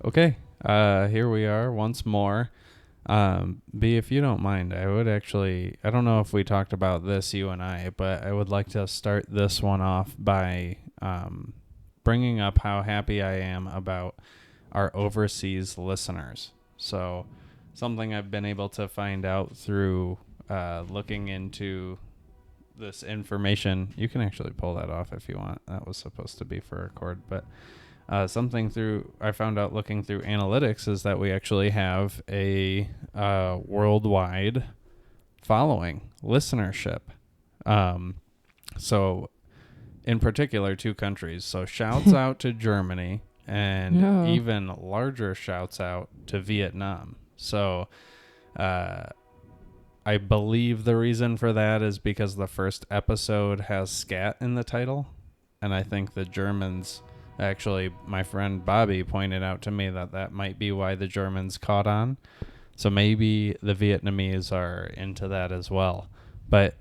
Okay, here we are once more. B, if you don't mind, I don't know if we talked about this, you and I, but I would like to start this one off by bringing up how happy I am about our overseas listeners. So, something I've been able to find out through looking into this information. You can actually pull that off if you want. That was supposed to be for record, but I found out looking through analytics is that we actually have a worldwide following listenership. So in particular, 2 countries. So shouts out to Germany and even larger shouts out to Vietnam. So I believe the reason for that is because the first episode has scat in the title. And I think the Germans... Actually, my friend Bobby pointed out to me that might be why the Germans caught on. So maybe the Vietnamese are into that as well. But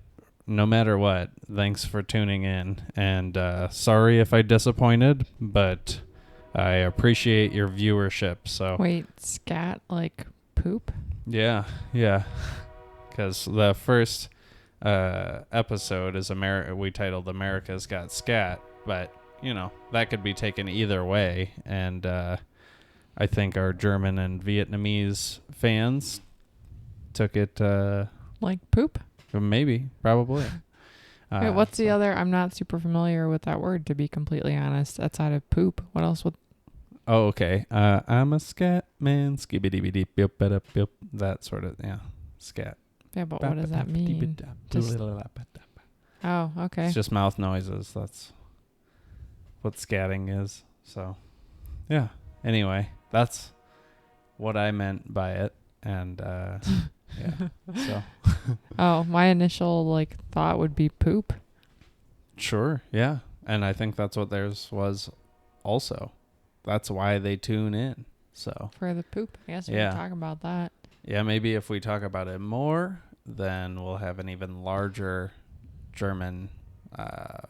no matter what, thanks for tuning in. And sorry if I disappointed, but I appreciate your viewership. So Wait, scat like poop? Yeah. Because the first episode is we titled America's Got Scat, but... that could be taken either way. And I think our German and Vietnamese fans took it... like poop? Maybe, probably. Wait, what's the other? I'm not super familiar with that word, to be completely honest, outside of poop. What else would... Oh, okay. I'm a scat man. Skibidi-bidi-bip-bidi-bip. That sort of, scat. Yeah, but what does that mean? Oh, okay. It's just mouth noises. That's... what scatting is. So yeah, anyway, that's what I meant by it. And so oh, my initial thought would be poop. Sure, yeah. And I think that's what theirs was also. That's why they tune in. So for the poop, I guess we can talk about that. Yeah, maybe if we talk about it more, then we'll have an even larger German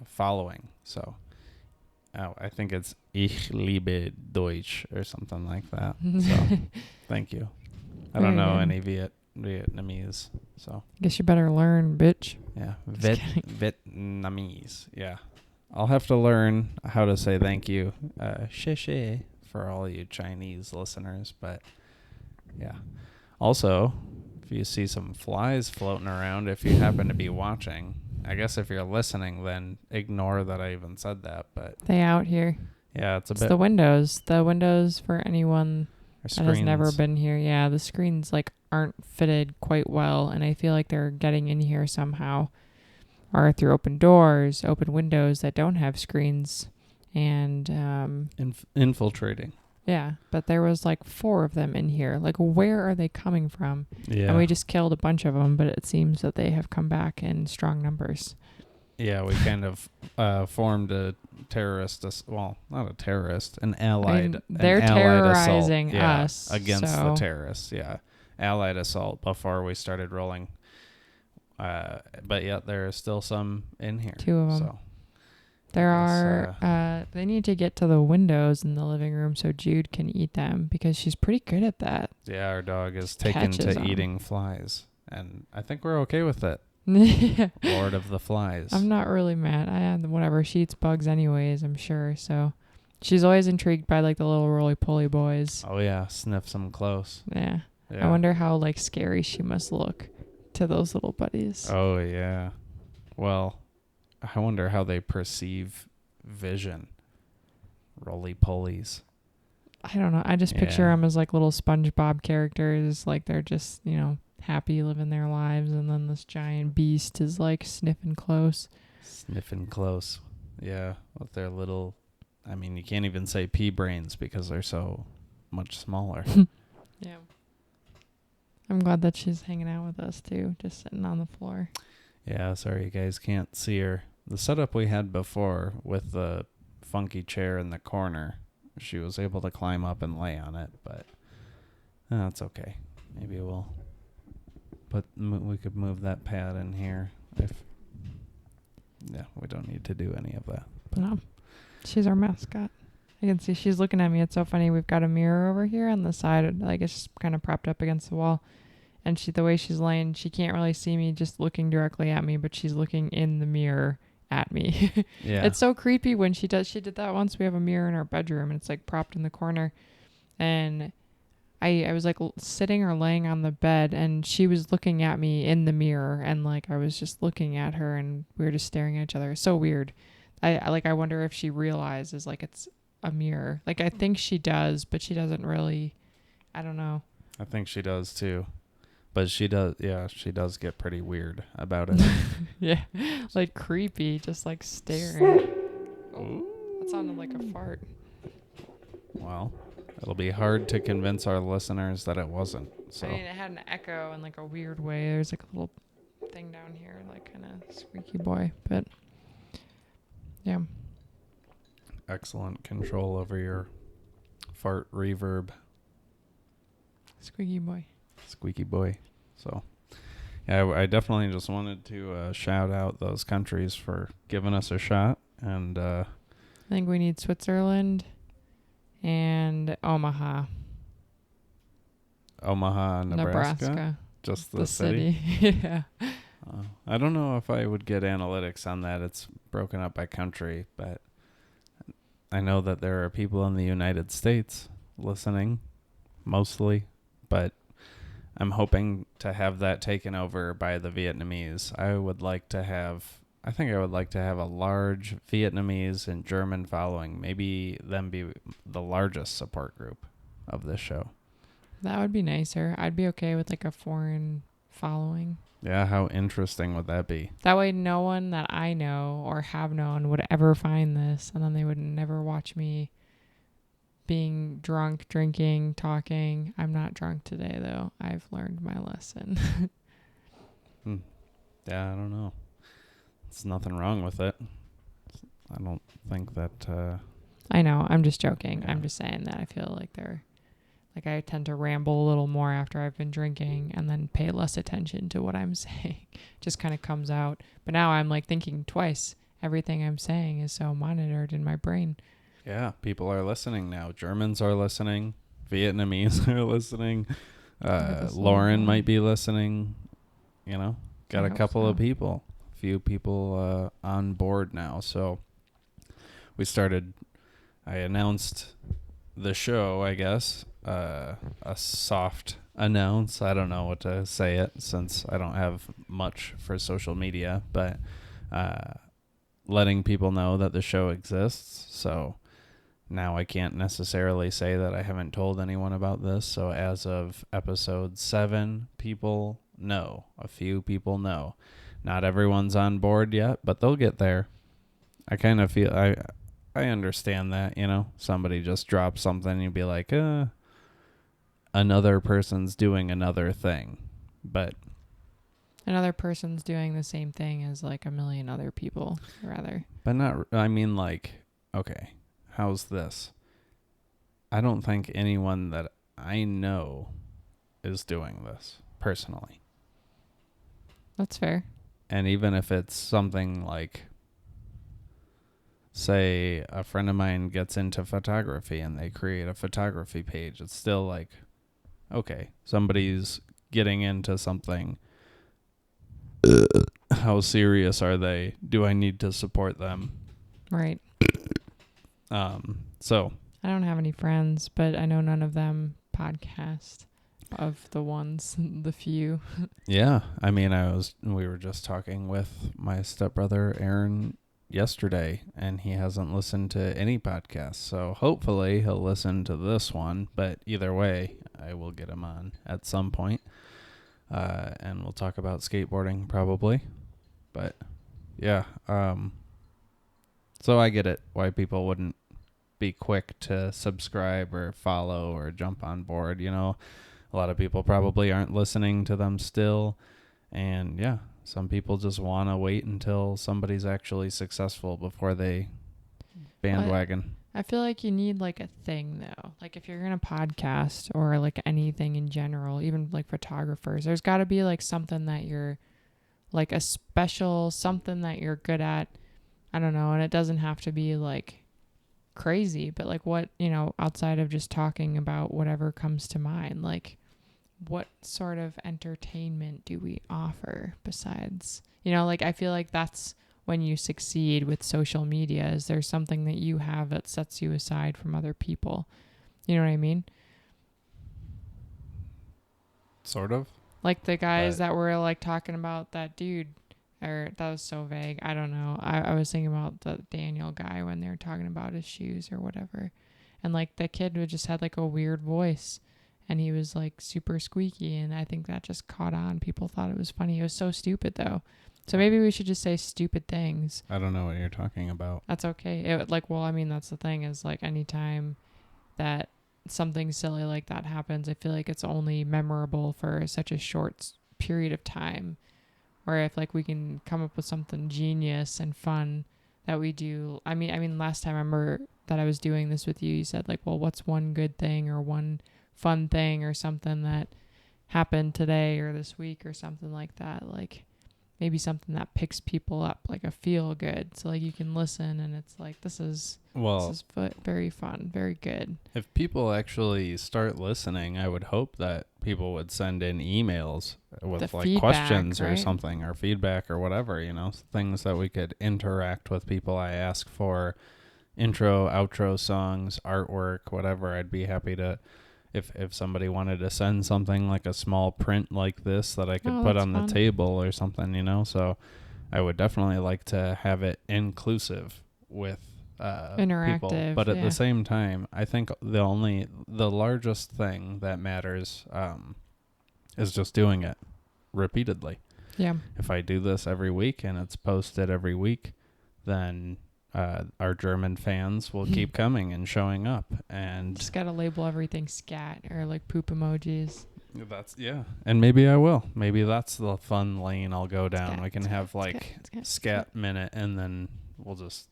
following. So I think it's Ich liebe Deutsch or something like that. So, thank you. I don't know any Vietnamese, so. Guess you better learn, bitch. Yeah, Vietnamese. Yeah, I'll have to learn how to say thank you, xie for all you Chinese listeners. But yeah, also, if you see some flies floating around, if you happen to be watching. I guess if you're listening, then ignore that I even said that. But they out here. Yeah, it's the windows. The windows for anyone that has never been here. Yeah, the screens aren't fitted quite well, and I feel like they're getting in here somehow, or through open doors, open windows that don't have screens, and infiltrating. Yeah, but there was 4 of them in here. Where are they coming from? Yeah. And we just killed a bunch of them, but it seems that they have come back in strong numbers. Yeah, we kind of formed a terrorist, not a terrorist, an allied they're an terrorizing allied us. Against the terrorists, yeah. Allied assault before we started rolling. But yeah, there are still some in here. 2 of them. So. There are, they need to get to the windows in the living room so Jude can eat them because she's pretty good at that. Yeah, our dog is taken to eating flies, and I think we're okay with it. Lord of the Flies. I'm not really mad. Whatever, she eats bugs anyways, I'm sure. So she's always intrigued by the little roly-poly boys. Oh yeah, sniffs them close. Yeah. I wonder how scary she must look to those little buddies. Oh yeah. Well, I wonder how they perceive vision. Roly-polies. I don't know. I just picture them as little SpongeBob characters. They're just, happy living their lives. And then this giant beast is sniffing close. Sniffing close. Yeah. With their little, you can't even say pea brains because they're so much smaller. Yeah. I'm glad that she's hanging out with us too. Just sitting on the floor. Yeah. Sorry you guys can't see her. The setup we had before with the funky chair in the corner, she was able to climb up and lay on it, but that's okay. Maybe we could move that pad in here we don't need to do any of that. No, she's our mascot. I can see she's looking at me. It's so funny. We've got a mirror over here on the side. Like, it's just kind of propped up against the wall. And the way she's laying, she can't really see me just looking directly at me, but she's looking in the mirror at me. Yeah. It's so creepy when she did that once. We have a mirror in our bedroom and it's like propped in the corner. And I was like sitting or laying on the bed and she was looking at me in the mirror and like I was just looking at her and we were just staring at each other. It's so weird. I wonder if she realizes like it's a mirror. Like I think she does, but she doesn't really. I don't know. I think she does too. But she does get pretty weird about it. Yeah. Like creepy, just like staring. Oh, that sounded like a fart. Well, it'll be hard to convince our listeners that it wasn't. So I mean, it had an echo in like a weird way. There's like a little thing down here, like kind of squeaky boy. But yeah. Excellent control over your fart reverb. Squeaky boy. Squeaky boy. So, yeah, I definitely just wanted to shout out those countries for giving us a shot. And I think we need Switzerland and Omaha. Omaha, Nebraska. Just the city. Yeah. I don't know if I would get analytics on that. It's broken up by country, but I know that there are people in the United States listening, mostly, but I'm hoping to have that taken over by the Vietnamese. I think I would like to have a large Vietnamese and German following, maybe them be the largest support group of this show. That would be nicer. I'd be okay with like a foreign following. Yeah, how interesting would that be? That way no one that I know or have known would ever find this, and then they would never watch me being drunk, drinking, talking. I'm not drunk today, though. I've learned my lesson. Yeah, I don't know. There's nothing wrong with it. I don't think that... I know. I'm just joking. Yeah. I'm just saying that I feel like I tend to ramble a little more after I've been drinking and then pay less attention to what I'm saying. Just kind of comes out. But now I'm like thinking twice. Everything I'm saying is so monitored in my brain. Yeah, people are listening now. Germans are listening. Vietnamese are listening. Lauren might be listening. You know, got a couple of people. A few people on board now. So I announced the show, I guess. A soft announce. I don't know what to say it since I don't have much for social media, but letting people know that the show exists. So now I can't necessarily say that I haven't told anyone about this. So as of episode 7, people know. A few people know. Not everyone's on board yet, but they'll get there. I kind of feel I understand that, you know. Somebody just drops something and you'd be like, another person's doing another thing. But another person's doing the same thing as like a million other people, rather. But not, I mean, like, okay, how's this? I don't think anyone that I know is doing this personally. That's fair. And even if it's something like, say, a friend of mine gets into photography and they create a photography page, it's still like, okay, somebody's getting into something. How serious are they? Do I need to support them? Right. So I don't have any friends, but I know none of them podcast of the ones, the few. Yeah. I mean, we were just talking with my stepbrother, Aaron, yesterday, and he hasn't listened to any podcasts. So hopefully he'll listen to this one, but either way, I will get him on at some point. And we'll talk about skateboarding probably. But yeah. So I get it why people wouldn't be quick to subscribe or follow or jump on board. You know, a lot of people probably aren't listening to them still. And yeah, some people just want to wait until somebody's actually successful before they bandwagon. I feel like you need like a thing though. Like if you're going to podcast or like anything in general, even like photographers, there's got to be like something that you're like a special, something that you're good at. I don't know. And it doesn't have to be like crazy, but like what, outside of just talking about whatever comes to mind, like what sort of entertainment do we offer besides, like I feel like that's when you succeed with social media, is there something that you have that sets you aside from other people? You know what I mean? Sort of. Like the guys that were like talking about that dude, or that was so vague. I don't know. I was thinking about the Daniel guy when they were talking about his shoes or whatever. And like the kid would just had like a weird voice and he was like super squeaky. And I think that just caught on. People thought it was funny. It was so stupid though. So maybe we should just say stupid things. I don't know what you're talking about. That's okay. That's the thing is like anytime that something silly like that happens, I feel like it's only memorable for such a short period of time. Or if like we can come up with something genius and fun that we do. I mean, last time I remember that I was doing this with you, you said like, well, what's one good thing or one fun thing or something that happened today or this week or something like that. Like maybe something that picks people up, like a feel good. So like you can listen and it's like, this is very fun, very good. If people actually start listening, I would hope that people would send in emails with like feedback, questions or something, or feedback or whatever, things that we could interact with people. I ask for intro, outro songs, artwork, whatever. I'd be happy to, if somebody wanted to send something like a small print like this that I could put on the table or something, so I would definitely like to have it inclusive with interactive people. But at the same time, I think the largest thing that matters is just doing it repeatedly. Yeah. If I do this every week and it's posted every week, then our German fans will keep coming and showing up, and just gotta label everything scat or like poop emojis. And maybe I will. Maybe that's the fun lane I'll go down. Scat, we can have like scat minute, and then we'll just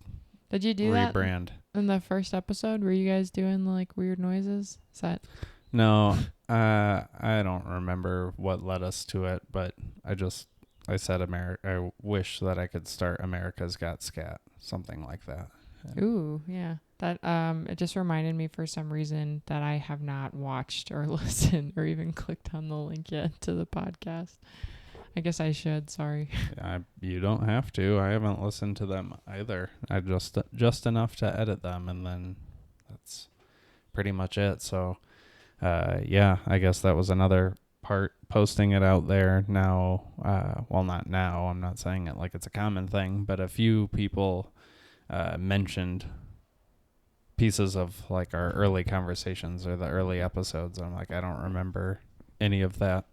Did you do rebrand that in the first episode? Were you guys doing like weird noises? Is that? No, I don't remember what led us to it, but I said I wish that I could start America's Got Scat, something like that. Ooh, yeah. That it just reminded me for some reason that I have not watched or listened or even clicked on the link yet to the podcast. I guess I should. Sorry. You don't have to. I haven't listened to them either. I just enough to edit them, and then that's pretty much it. So, I guess that was another part, posting it out there now. Well, not now. I'm not saying it like it's a common thing, but a few people mentioned pieces of like our early conversations or the early episodes. I'm like, I don't remember any of that.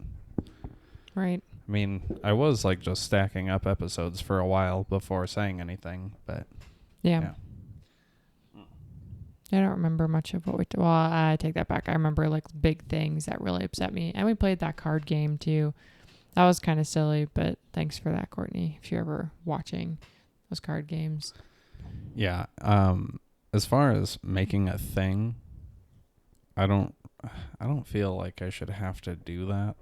Right. I mean, I was like just stacking up episodes for a while before saying anything, but yeah. I don't remember much of what we well, I take that back. I remember like big things that really upset me. And we played that card game too. That was kind of silly, but thanks for that, Courtney, if you're ever watching those card games. Yeah. As far as making a thing, I don't feel like I should have to do that.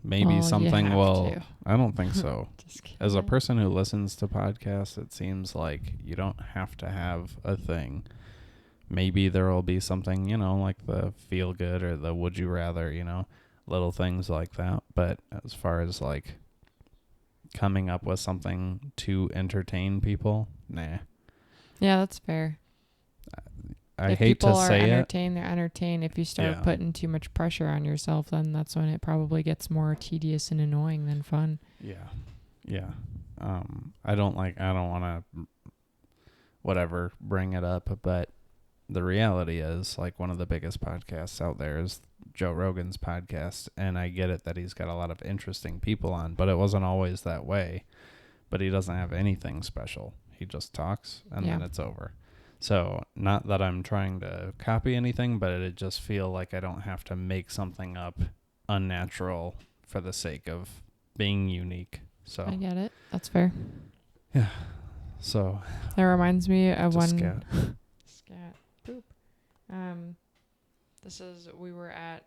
Maybe something will. I don't think so. As a person who listens to podcasts, it seems like you don't have to have a thing. Maybe there will be something, like the feel good or the would you rather, little things like that. But as far as like coming up with something to entertain people, nah. Yeah, that's fair. I hate to say it. If people are entertained, they're entertained. If you start putting too much pressure on yourself, then that's when it probably gets more tedious and annoying than fun. Yeah. Yeah. I don't want to bring it up, but the reality is like one of the biggest podcasts out there is Joe Rogan's podcast, and I get it that he's got a lot of interesting people on, but it wasn't always that way. But he doesn't have anything special. He just talks and then it's over. So not that I'm trying to copy anything, but it just feel like I don't have to make something up unnatural for the sake of being unique. So I get it. That's fair. Yeah. So that reminds me of one scat. Poop. We were at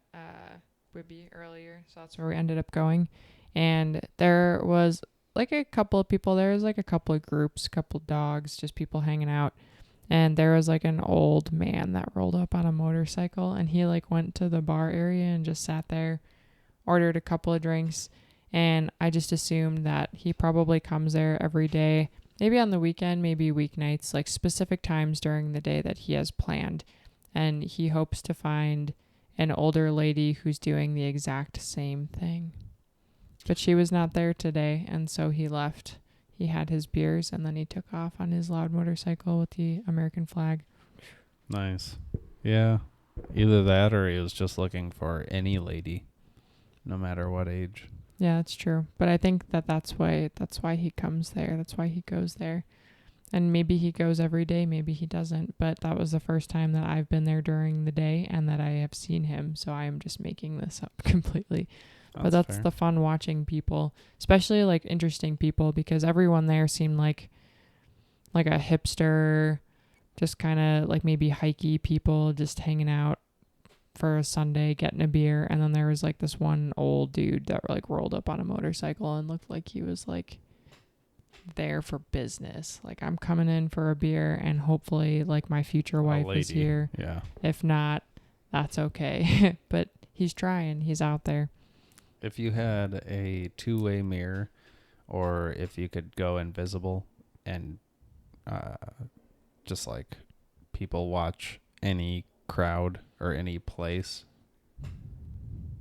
Whibby earlier, so that's where we ended up going. And there was like a couple of people. There was like a couple of groups, couple of dogs, just people hanging out. And there was like an old man that rolled up on a motorcycle, and he like went to the bar area and just sat there, ordered a couple of drinks. And I just assumed that he probably comes there every day, maybe on the weekend, maybe weeknights, like specific times during the day that he has planned. And he hopes to find an older lady who's doing the exact same thing. But she was not there today, and so he left. He had his beers, and then he took off on his loud motorcycle with the American flag. Nice. Yeah. Either that or he was just looking for any lady, no matter what age. Yeah, that's true. But I think that's why he comes there. That's why he goes there. And maybe he goes every day, maybe he doesn't. But that was the first time that I've been there during the day and that I have seen him. So I am just making this up completely. But that's fair. the fun watching people, especially like interesting people, because everyone there seemed like a hipster, just kind of like maybe hikey people just hanging out for a Sunday, getting a beer. And then there was like this one old dude that like rolled up on a motorcycle and looked like he was like there for business. Like, I'm coming in for a beer and hopefully like my future wife is here. Yeah. If not, that's okay. But he's trying. He's out there. If you had a two-way mirror, or if you could go invisible and just like people watch any crowd or any place,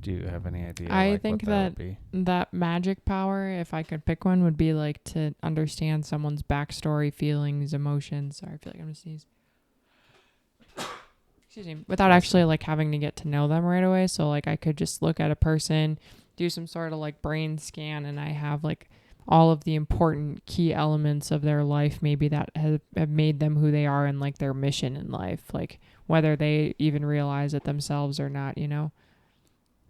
do you have any idea? I think that magic power, if I could pick one, would be like to understand someone's backstory, feelings, emotions. Sorry, I feel like I'm gonna sneeze. Excuse me. Without actually like having to get to know them right away. So like I could just look at a person, do some sort of like brain scan, and I have like all of the important key elements of their life, maybe that have made them who they are, and like their mission in life, like whether they even realize it themselves or not, you know?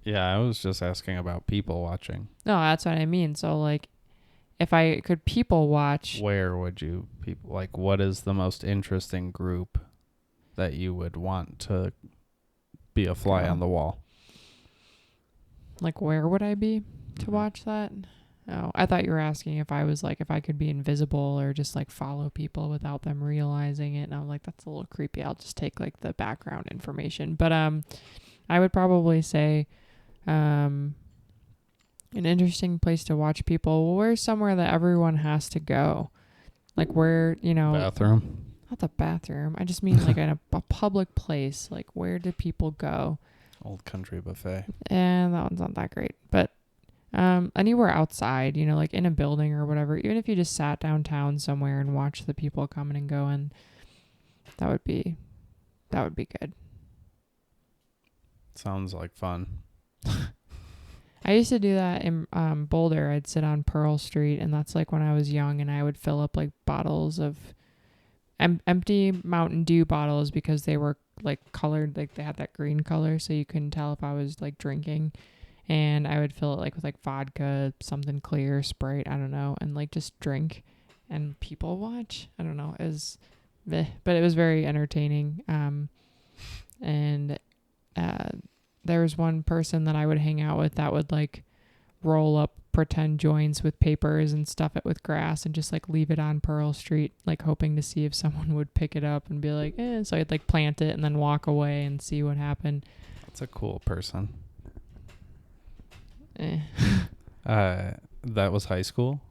Yeah, I was just asking about people watching. No, that's what I mean. So like if I could people watch, where would you like, what is the most interesting group that you would want to be a fly on the wall? Like, where would I be to watch that? Oh, I thought you were asking if I was like, if I could be invisible or just like follow people without them realizing it. And I'm like, that's a little creepy. I'll just take like the background information. But I would probably say an interesting place to watch people. Well, where's somewhere that everyone has to go? Like where, you know. Bathroom? Not the bathroom. I just mean like in a public place. Like, where do people go? Old Country Buffet. And that one's not that great. But anywhere outside, you know, like in a building or whatever, even if you just sat downtown somewhere and watched the people coming and going, that would be good. Sounds like fun. I used to do that in Boulder. I'd sit on Pearl Street, and that's like when I was young, and I would fill up like bottles of empty Mountain Dew bottles, because they were like colored, like they had that green color, so you couldn't tell if I was like drinking. And I would fill it like with like vodka, something clear, Sprite, I don't know, and like just drink and people watch. I don't know, but it was very entertaining. And there was one person that I would hang out with that would like roll up pretend joints with papers and stuff it with grass and just like leave it on Pearl Street, like hoping to see if someone would pick it up and be like, so I'd like plant it and then walk away and see what happened. That's a cool person. That was high school?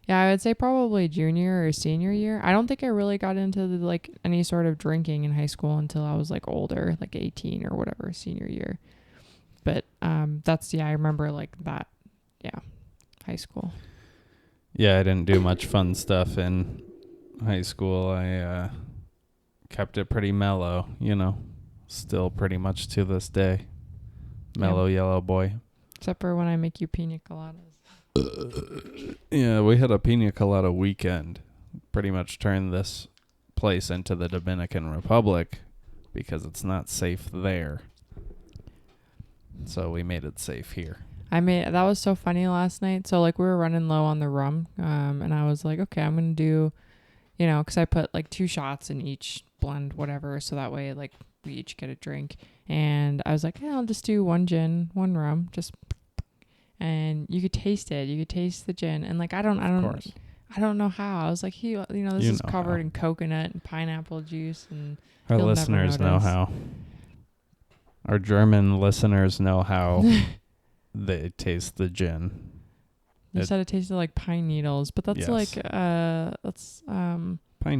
Yeah, I would say probably junior or senior year. I don't think I really got into like any sort of drinking in high school until I was like older, like 18 or whatever, senior year. But I remember like that. Yeah, high school. Yeah, I didn't do much fun stuff in high school. I kept it pretty mellow, you know, still pretty much to this day. Mellow yellow boy. Except for when I make you pina coladas. Yeah, we had a pina colada weekend. Pretty much turned this place into the Dominican Republic because it's not safe there. So we made it safe here. That was so funny last night. So like we were running low on the rum, and I was like, okay, I'm going to do, you know, because I put like 2 shots in each blend, whatever. So that way like we each get a drink. And I was like, I'll just do 1 gin, 1 rum, and you could taste it. You could taste the gin. And like, I don't I don't know how. I was like, this is covered in coconut and pineapple juice, and our listeners know how. Our German listeners know how they taste the gin. You said it tasted like pine needles, but that's pine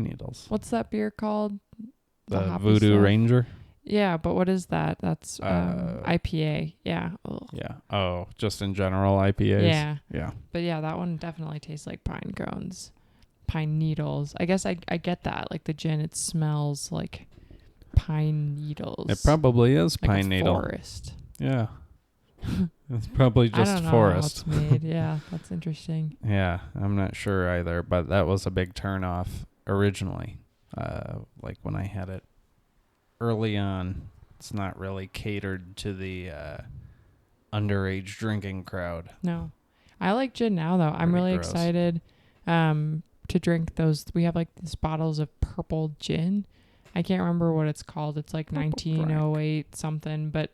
needles. What's that beer called? The Voodoo stuff? Ranger? Yeah, but what is that? That's IPA. Yeah. Ugh. Yeah. Oh, just in general IPAs? Yeah. Yeah. But yeah, that one definitely tastes like pine cones. Pine needles. I guess I get that. Like the gin, it smells like pine needles. It probably is like pine a needle. Forest. Yeah. It's probably just I don't know forest. how it's made. Yeah, that's interesting. Yeah, I'm not sure either, but that was a big turnoff originally. Like when I had it early on, it's not really catered to the underage drinking crowd. No. I like gin now, though. I'm really excited to drink those. We have like these bottles of purple gin. I can't remember what it's called. It's like purple 1908 something, but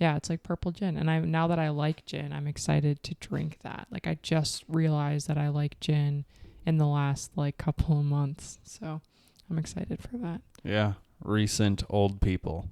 yeah, it's like purple gin. And now that I like gin, I'm excited to drink that. Like I just realized that I like gin in the last like couple of months. So I'm excited for that. Yeah. Recent old people.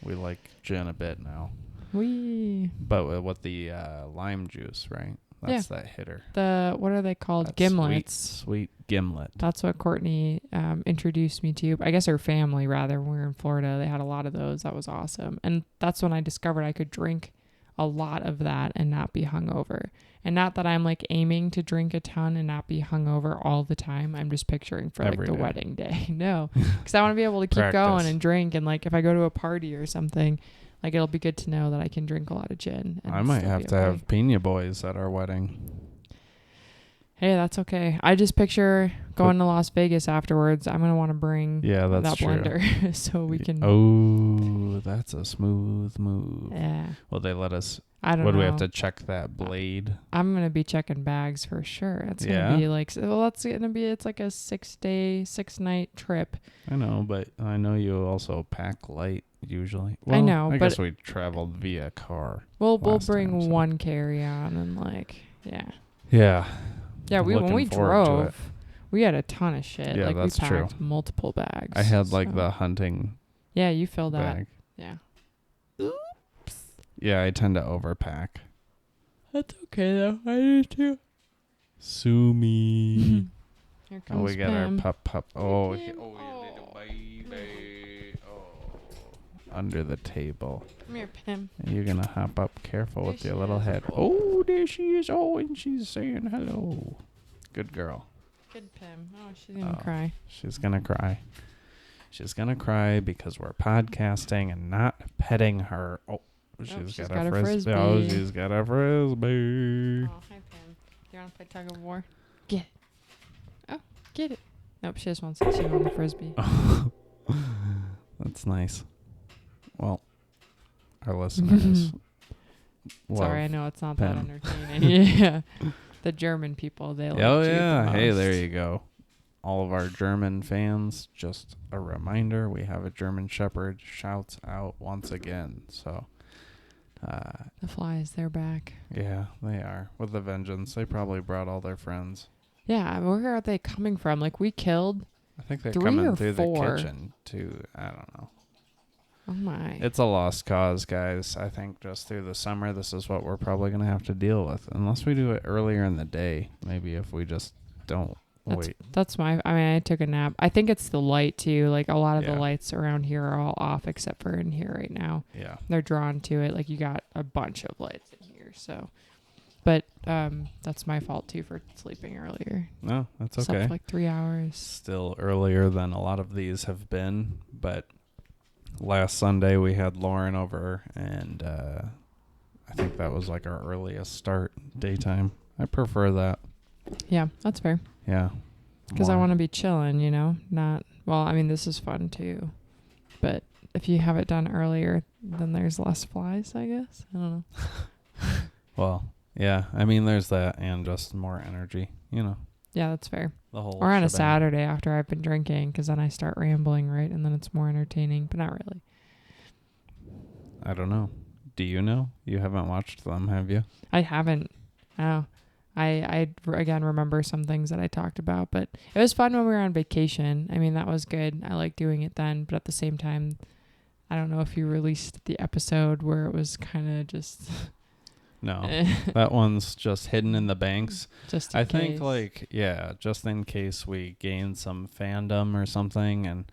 We like gin a bit now. But with the lime juice, right? That's that hitter. What are they called? That's gimlets. Sweet gimlet. That's what Courtney introduced me to. I guess her family, rather, when we were in Florida, they had a lot of those. That was awesome. And that's when I discovered I could drink a lot of that and not be hungover. And not that I'm like aiming to drink a ton and not be hungover all the time. I'm just picturing for like the wedding day. No, because I want to be able to keep going and drink. And like if I go to a party or something, like it'll be good to know that I can drink a lot of gin. And I might have to have Pina Boys at our wedding. Hey, that's okay. I just picture going to Las Vegas afterwards. I'm going to want to bring that blender so we can... Oh, that's a smooth move. Yeah. Will they let us... I don't know. Would we have to check that blade? I'm going to be checking bags for sure. It's going to be like... Well, it's going to be... It's like a 6-day, 6-night trip. I know, but I know you also pack light usually. Well, I know, I guess we traveled via car. We'll bring one carry-on and like... Yeah. Yeah. Yeah, when we drove, we had a ton of shit. Yeah, like that's we packed multiple bags. I had like the hunting. Yeah, you filled that. Bag. Yeah. Oops. Yeah, I tend to overpack. That's okay though. I do too. Sue me. Here comes we got Pim. our pup. Oh, little baby. Oh, under the table. Come here, Pim. You're gonna hop up. Careful with your little head. Oh, there she is. Oh, and she's saying hello. Good girl. Good Pim. Oh, she's gonna cry. She's gonna cry. She's gonna cry because we're podcasting and not petting her. Oh, she's got a frisbee. Oh, she's got a frisbee. Oh, hi Pim. You wanna play tug of war? Get it. Oh, get it. Nope, she just wants to chew on the frisbee. That's nice. Well, our listeners. Sorry, I know it's not that entertaining. Yeah. The German people, they like oh, yeah. Hey, there you go. All of our German fans, just a reminder, we have a German Shepherd. Shouts out once again. So, the flies, they're back. Yeah, they are. With a vengeance. They probably brought all their friends. Yeah, where are they coming from? Like, we killed I think they're coming through the kitchen, too. I don't know. Oh, my. It's a lost cause, guys. I think just through the summer, this is what we're probably going to have to deal with. Unless we do it earlier in the day. Maybe if we just don't wait. I took a nap. I think it's the light, too. Like, a lot of the lights around here are all off except for in here right now. Yeah. They're drawn to it. Like, you got a bunch of lights in here, so... But that's my fault, too, for sleeping earlier. No, that's okay. Slept for like 3 hours. Still earlier than a lot of these have been, but... Last Sunday we had Lauren over, and I think that was like our earliest start daytime. I prefer that. Yeah, that's fair. Yeah. Because I want to be chilling, you know? This is fun too. But if you have it done earlier, then there's less flies, I guess. I don't know. Well, yeah. There's that and just more energy, you know. Yeah, that's fair. The whole or on a Saturday after I've been drinking, because then I start rambling, right? And then it's more entertaining, but not really. I don't know. Do you know? You haven't watched them, have you? I haven't. Oh. I again remember some things that I talked about, but it was fun when we were on vacation. I mean, that was good. I liked doing it then, but at the same time, I don't know if you released the episode where it was kind of just... No, that one's just hidden in the banks. Just in case. Think just in case we gain some fandom or something, and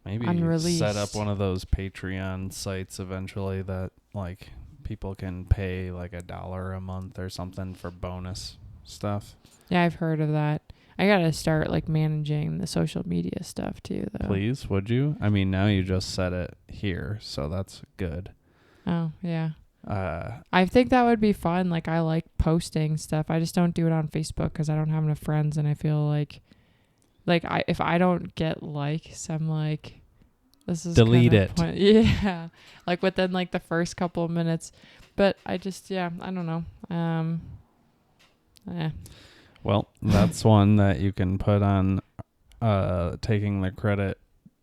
maybe Unreleased. Set up one of those Patreon sites eventually that like people can pay like $1 a month or something for bonus stuff. Yeah, I've heard of that. I gotta start like managing the social media stuff too, though. Please, would you? I mean, now you just said it here, so that's good. Oh yeah. I think that would be fun. Like, I like posting stuff. I just don't do it on Facebook because I don't have enough friends, and I feel like if I don't get likes, I'm like, this is delete it. Yeah, like within like the first couple of minutes. But I just I don't know. Well, that's one that you can put on Taking the Credit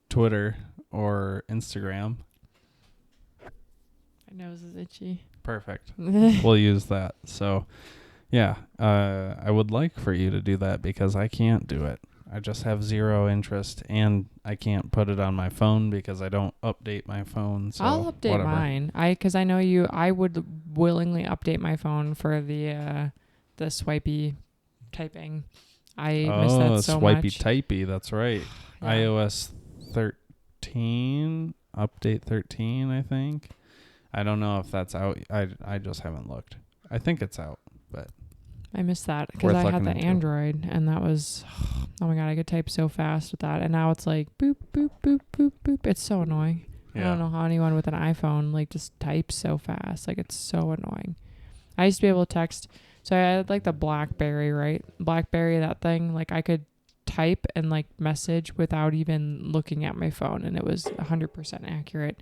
Twitter or Instagram. My nose is itchy. Perfect. We'll use that. So, yeah, I would like for you to do that because I can't do it. I just have zero interest, and I can't put it on my phone because I don't update my phone. So I'll update mine. Because I know you. I would willingly update my phone for the swipey typing. I miss that so much. Swipey typey. That's right. Yeah. iOS 13, update 13, I think. I don't know if that's out. I just haven't looked. I think it's out, but I missed that because I had the Android, and that was, oh my God, I could type so fast with that. And now it's like boop, boop, boop, boop, boop. It's so annoying. Yeah. I don't know how anyone with an iPhone like just types so fast. Like, it's so annoying. I used to be able to text. So I had like the BlackBerry, right? BlackBerry, that thing. Like, I could type and like message without even looking at my phone, and it was 100% accurate.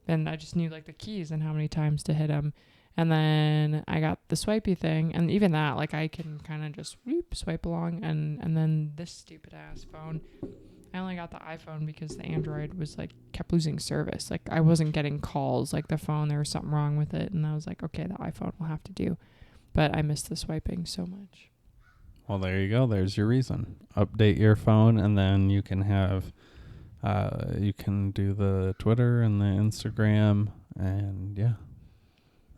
And I just knew like the keys and how many times to hit them. And then I got the swipey thing, and even that, like, I can kind of just swipe along. And then this stupid ass phone, I only got the iPhone because the Android was like kept losing service. Like, I wasn't getting calls. Like, the phone, there was something wrong with it, and I was like, okay, the iPhone will have to do. But I missed the swiping so much. Well, there you go. There's your reason. Update your phone, and then you can have. You can do the Twitter and the Instagram, and yeah,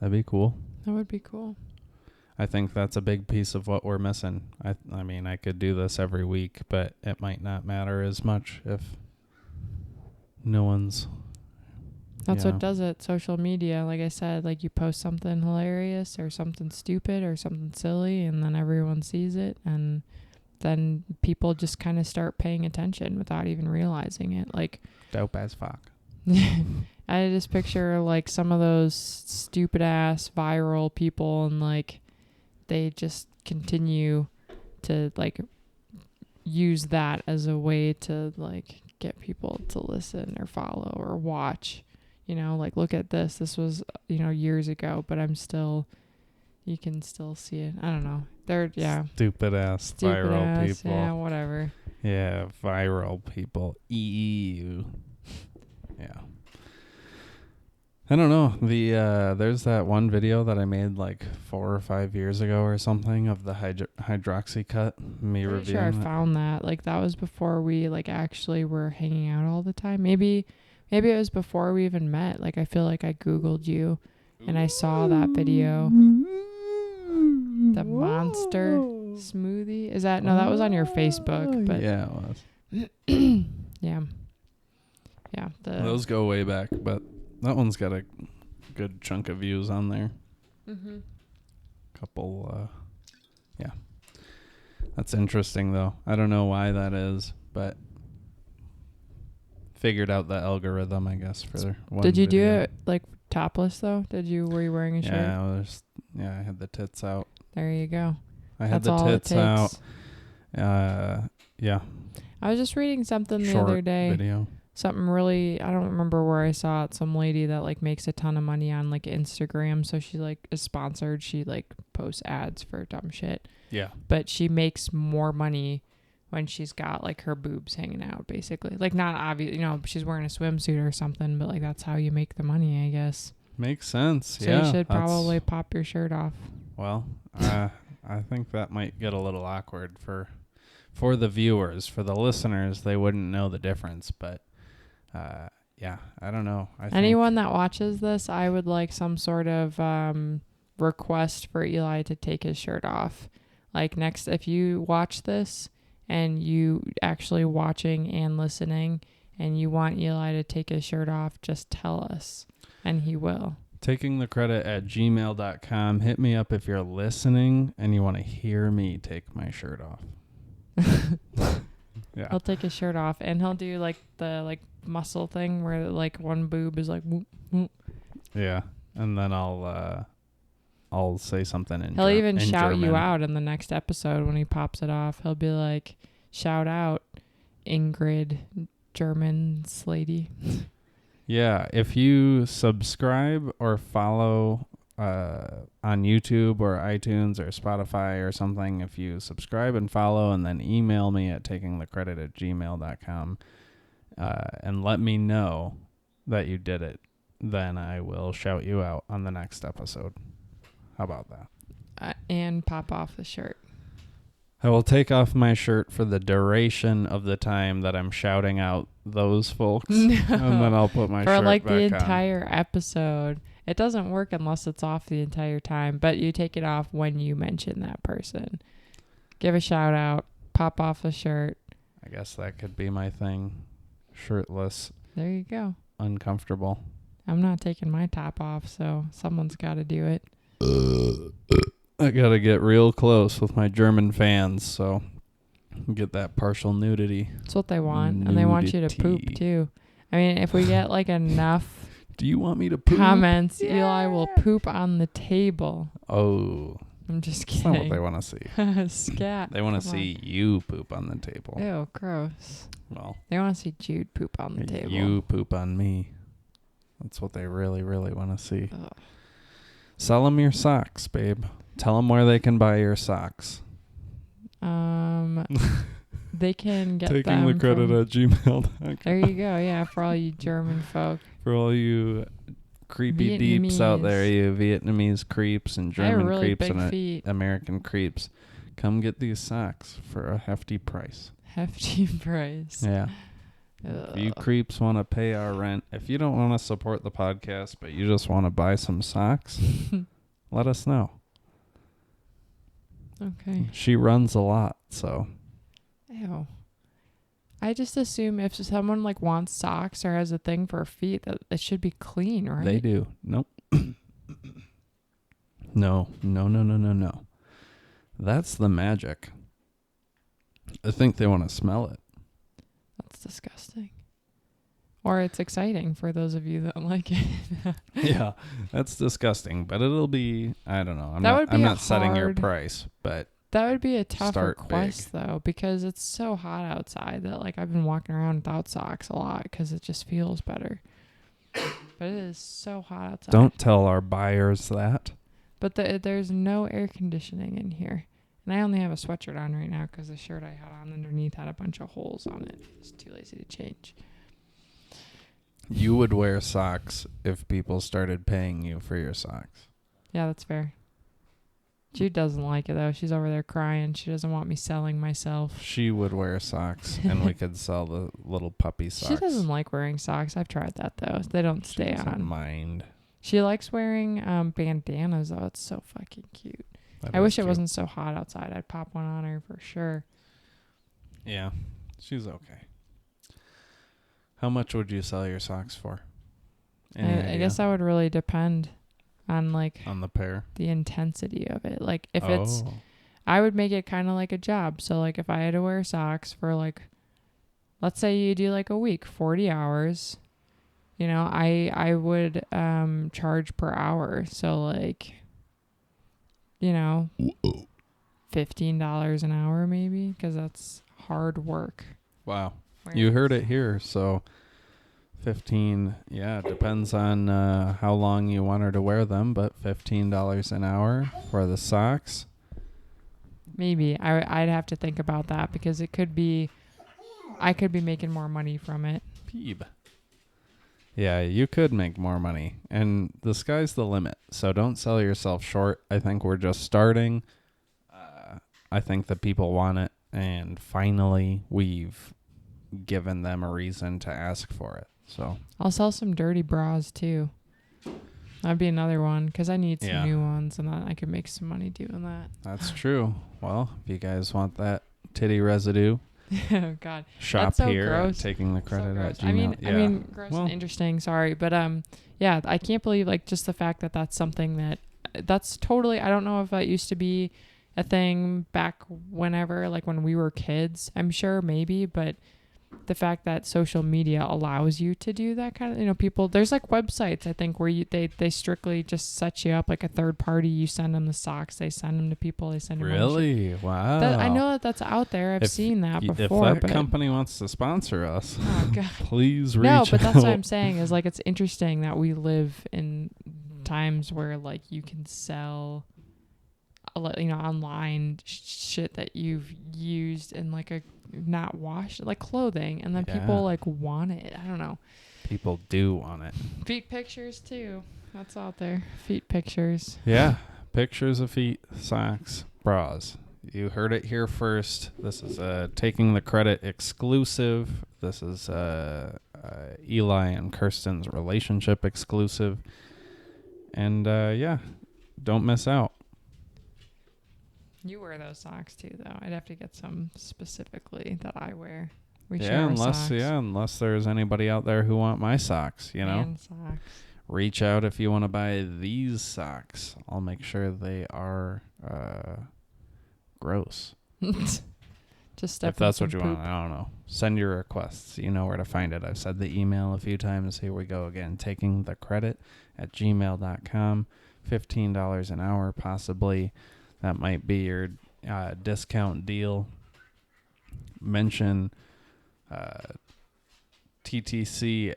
that'd be cool. That would be cool. I think that's a big piece of what we're missing. I mean, I could do this every week, but it might not matter as much if no one's... That's what does it, social media. Like I said, like, you post something hilarious or something stupid or something silly, and then everyone sees it, and then people just kind of start paying attention without even realizing it. Like, dope as fuck. I just picture like some of those stupid ass viral people, and like they just continue to like use that as a way to like get people to listen or follow or watch. You know, like, look at this. This was, years ago, but you can still see it. I don't know. They're, Stupid ass viral people. Yeah, whatever. Yeah, viral people. Ew. Yeah. I don't know. There's that one video that I made like 4 or 5 years ago or something of the hydroxy cut. Me reviewing. Sure, I found that. Like, that was before we like actually were hanging out all the time. Maybe it was before we even met. Like, I feel like I Googled you and I saw that video. The monster smoothie. Is that? No, that was on your Facebook. But yeah, it was. Yeah. Yeah. Those go way back, but that one's got a good chunk of views on there. Mm-hmm. Couple, yeah. That's interesting, though. I don't know why that is, but figured out the algorithm, I guess, for one Did you video. do it, like, topless, though? Were you wearing a shirt? Yeah, I had the tits out. There you go. I had the tits out. Yeah. I was just reading something the other day. Video. Something really, I don't remember where I saw it. Some lady that like makes a ton of money on like Instagram. So she like is sponsored. She like posts ads for dumb shit. Yeah. But she makes more money when she's got like her boobs hanging out, basically. Like, not obvious, she's wearing a swimsuit or something, but like that's how you make the money, I guess. Makes sense. So you should probably pop your shirt off. Well, I think that might get a little awkward for the viewers. For the listeners, they wouldn't know the difference, but yeah, I don't know. Anyone that watches this, I would like some sort of request for Eli to take his shirt off. Like next, if you watch this and you actually watching and listening and you want Eli to take his shirt off, just tell us and he will. takingthecredit@gmail.com. Hit me up if you're listening and you want to hear me take my shirt off. Yeah. He'll take his shirt off and he'll do like the muscle thing where like one boob is like whoop, whoop. Yeah. And then I'll say something in He'll even in shout German. you out in the next episode when he pops it off. He'll be like, shout out Ingrid German lady. Yeah, if you subscribe or follow on YouTube or iTunes or Spotify or something, if you subscribe and follow and then email me at takingthecredit@gmail.com and let me know that you did it, then I will shout you out on the next episode. How about that? And pop off the shirt. I will take off my shirt for the duration of the time that I'm shouting out those folks, and then I'll put my shirt back on. For like the entire episode. It doesn't work unless it's off the entire time, but you take it off when you mention that person. Give a shout out, pop off a shirt. I guess that could be my thing. Shirtless. There you go. Uncomfortable. I'm not taking my top off, so someone's got to do it. I gotta get real close with my German fans, so get that partial nudity. That's what they want, and they want you to poop too. I mean, if we get like enough do you want me to poop? Comments, yeah. Eli will poop on the table. Oh. I'm just kidding. That's not what they want to see. Scat. They want to see you poop on the table. Ew, gross. Well. They want to see Jude poop on the table. You poop on me. That's what they really, really want to see. Ugh. Sell them your socks, babe. Tell them where they can buy your socks. They can get Taking the credit at gmail.com. There you go. Yeah, for all you German folk. For all you creepy deeps out there, you Vietnamese creeps and German creeps and American creeps, come get these socks for a hefty price. Hefty price. Yeah. If you creeps want to pay our rent, if you don't want to support the podcast, but you just want to buy some socks, let us know. Okay. She runs a lot, so. Ew. I just assume if someone like wants socks or has a thing for feet, that it should be clean, right? They do. Nope. No. That's the magic. I think they want to smell it. That's disgusting. Or it's exciting for those of you that like it. Yeah, that's disgusting. But it'll be, I don't know. I'm not setting your price, but that would be a tough request though, because it's so hot outside that like I've been walking around without socks a lot because it just feels better. But it is so hot outside. Don't tell our buyers that. But there's no air conditioning in here. And I only have a sweatshirt on right now because the shirt I had on underneath had a bunch of holes on it. It's too lazy to change. You would wear socks if people started paying you for your socks. Yeah, that's fair. Jude doesn't like it, though. She's over there crying. She doesn't want me selling myself. She would wear socks, and we could sell the little puppy socks. She doesn't like wearing socks. I've tried that, though. They don't stay on. She doesn't mind. She likes wearing bandanas, though. It's so fucking cute. I wish it wasn't so hot outside. I'd pop one on her for sure. Yeah, she's okay. How much would you sell your socks for? I guess that would really depend on on the pair, the intensity of it. Like if it's, I would make it kind of like a job. So like if I had to wear socks for like, let's say you do like a week, 40 hours, I would charge per hour. So like, $15 an hour maybe, because that's hard work. Wow. You heard it here. So 15, yeah, depends on how long you want her to wear them, but $15 an hour for the socks. Maybe. I'd have to think about that because it could be, I could be making more money from it. Peeb. Yeah, you could make more money, and the sky's the limit. So don't sell yourself short. I think we're just starting. I think that people want it, and finally we've given them a reason to ask for it. So I'll sell some dirty bras too. That'd be another one because I need some new ones, and I could make some money doing that. That's true. Well, if you guys want that titty residue, oh God, shop so here gross. at taking the credit at Gmail. I mean, gross and interesting. Sorry, but yeah, I can't believe like just the fact that that's something that's totally. I don't know if that used to be a thing back whenever, like when we were kids. I'm sure maybe, but the fact that social media allows you to do that kind of, people, there's like websites, I think, where they strictly just set you up like a third party. You send them the socks, they send them to people, they send them. Really? Wow. I know that's out there. I've seen that before. If that company wants to sponsor us, oh God. Please reach out. No, but that's what I'm saying is like, it's interesting that we live in times where like you can sell online shit that you've used in like a not washed, like clothing, and then people like want it. I don't know. People do want it. Feet pictures too. That's out there. Feet pictures. Yeah. Pictures of feet, socks, bras. You heard it here first. This is Taking the Credit exclusive. This is Eli and Kirsten's relationship exclusive. And don't miss out. You wear those socks too, though. I'd have to get some specifically that I wear. We share unless there's anybody out there who want my socks, Man socks. Reach out if you want to buy these socks. I'll make sure they are gross. Just step. If that's what you want, I don't know. Send your requests. You know where to find it. I've said the email a few times. Here we go again. takingthecredit@gmail.com. $15 an hour, possibly. That might be your discount deal. Mention TTC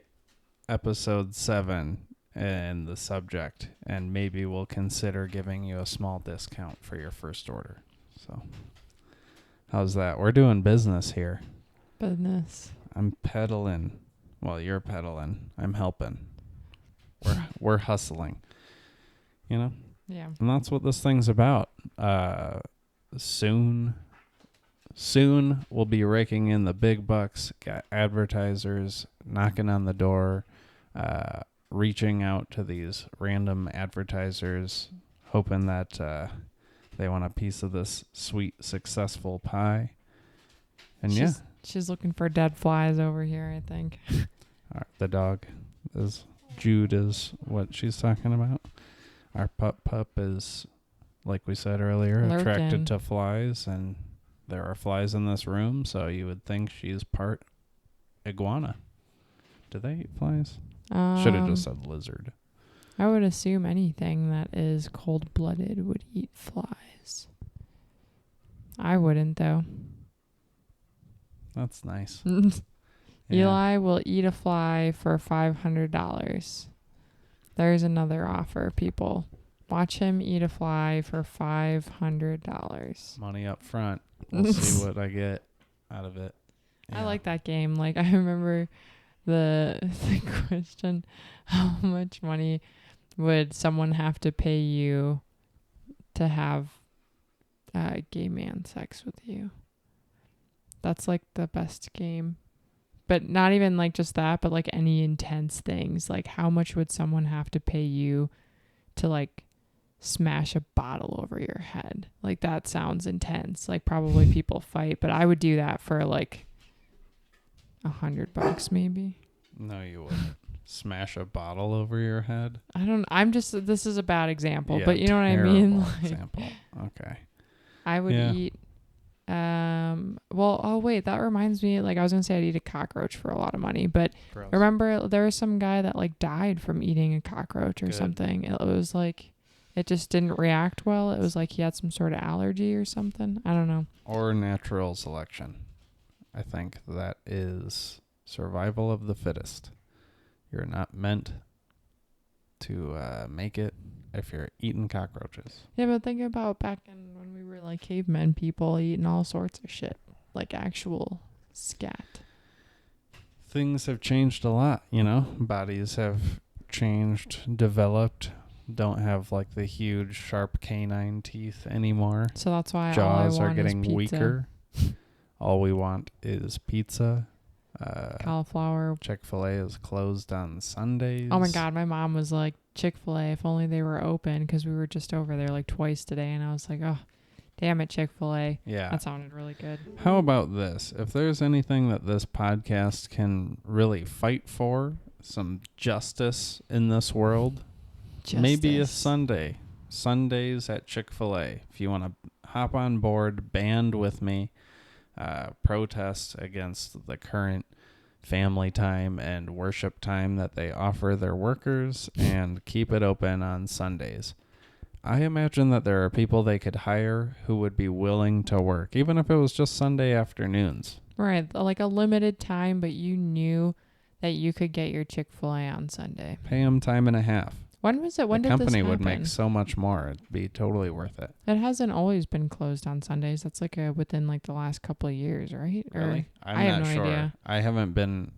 episode 7 in the subject, and maybe we'll consider giving you a small discount for your first order. So, how's that? We're doing business here. Business. I'm peddling. Well, you're peddling. I'm helping. We're hustling. Yeah. And that's what this thing's about. Soon we'll be raking in the big bucks. Got advertisers knocking on the door, reaching out to these random advertisers, hoping that they want a piece of this sweet, successful pie. And she's looking for dead flies over here, I think. The dog Jude is what she's talking about. Our pup is, like we said earlier, attracted to flies, and there are flies in this room, so you would think she's part iguana. Do they eat flies? Should have just said lizard. I would assume anything that is cold-blooded would eat flies. I wouldn't, though. That's nice. Eli will eat a fly for $500. There's another offer, people. Watch him eat a fly for $500. Money up front. We'll see what I get out of it. Yeah. I like that game. Like, I remember the question, how much money would someone have to pay you to have gay man sex with you? That's like the best game. But not even like just that, but like any intense things. Like, how much would someone have to pay you to like smash a bottle over your head? Like, that sounds intense. Like, probably people fight, but I would do that for like $100 maybe. No, you wouldn't. Smash a bottle over your head? This is a bad example, but you know what I mean? Like, example. Okay. I would eat that reminds me, like, I was gonna say I'd eat a cockroach for a lot of money, but gross. Remember there was some guy that like died from eating a cockroach or something. It was like, it just didn't react well. It was like he had some sort of allergy or something. I don't know. Or natural selection. I think that is survival of the fittest. You're not meant to make it if you're eating cockroaches. Yeah, but think about back in when we were like cavemen people eating all sorts of shit. Like actual scat. Things have changed a lot, Bodies have changed, developed. don't have like the huge sharp canine teeth anymore. So that's why jaws all I are want getting is pizza. weaker. All we want is pizza. Cauliflower. Chick-fil-A is closed on Sundays. Oh my God, my mom was like, Chick-fil-A, if only they were open, because we were just over there like twice today, and I was like, oh, damn it, Chick-fil-A. Yeah. That sounded really good. How about this? If there's anything that this podcast can really fight for, some justice in this world, maybe a Sunday. Sundays at Chick-fil-A. If you want to hop on board, band with me, protest against the current family time and worship time that they offer their workers and keep it open on Sundays. I imagine that there are people they could hire who would be willing to work, even if it was just Sunday afternoons. Right, like a limited time, but you knew that you could get your Chick-fil-A on Sunday. Pay them time and a half. When was it? When did this happen? The company would make so much more. It'd be totally worth it. It hasn't always been closed on Sundays. That's like within like the last couple of years, right? Really? I have no idea. I haven't been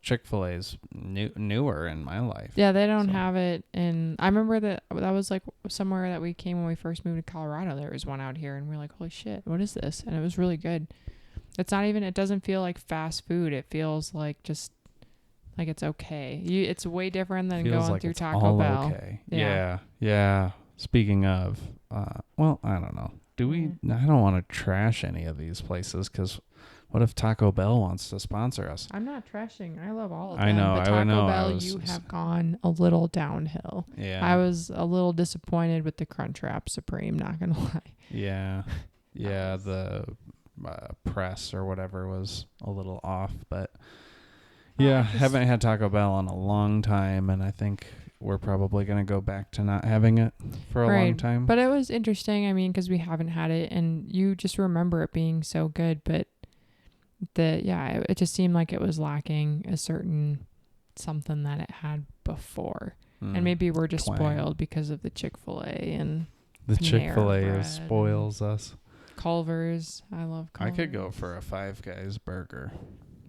Chick-fil-A's newer in my life. Yeah, they don't have it in. I remember that was like somewhere that we came when we first moved to Colorado. There was one out here, and we were like, "Holy shit, what is this?" And it was really good. It's not even. It doesn't feel like fast food. It feels like just. Like it's okay. It's way different than feels going like through it's Taco all Bell. Okay. Yeah. Speaking of, well, I don't know. I don't want to trash any of these places because what if Taco Bell wants to sponsor us? I'm not trashing. I love all of them. I know. But Taco I know. Bell, you have gone a little downhill. Yeah. I was a little disappointed with the Crunchwrap Supreme. Not gonna lie. Yeah. Yeah. The press or whatever was a little off, but. Yeah, haven't had Taco Bell in a long time, and I think we're probably going to go back to not having it for a long time. But it was interesting, I mean, because we haven't had it, and you just remember it being so good, but it just seemed like it was lacking a certain something that it had before. And maybe we're just spoiled because of the Chick-fil-A and the Chick-fil-A spoils us. Culver's. I love Culver's. I could go for a Five Guys burger.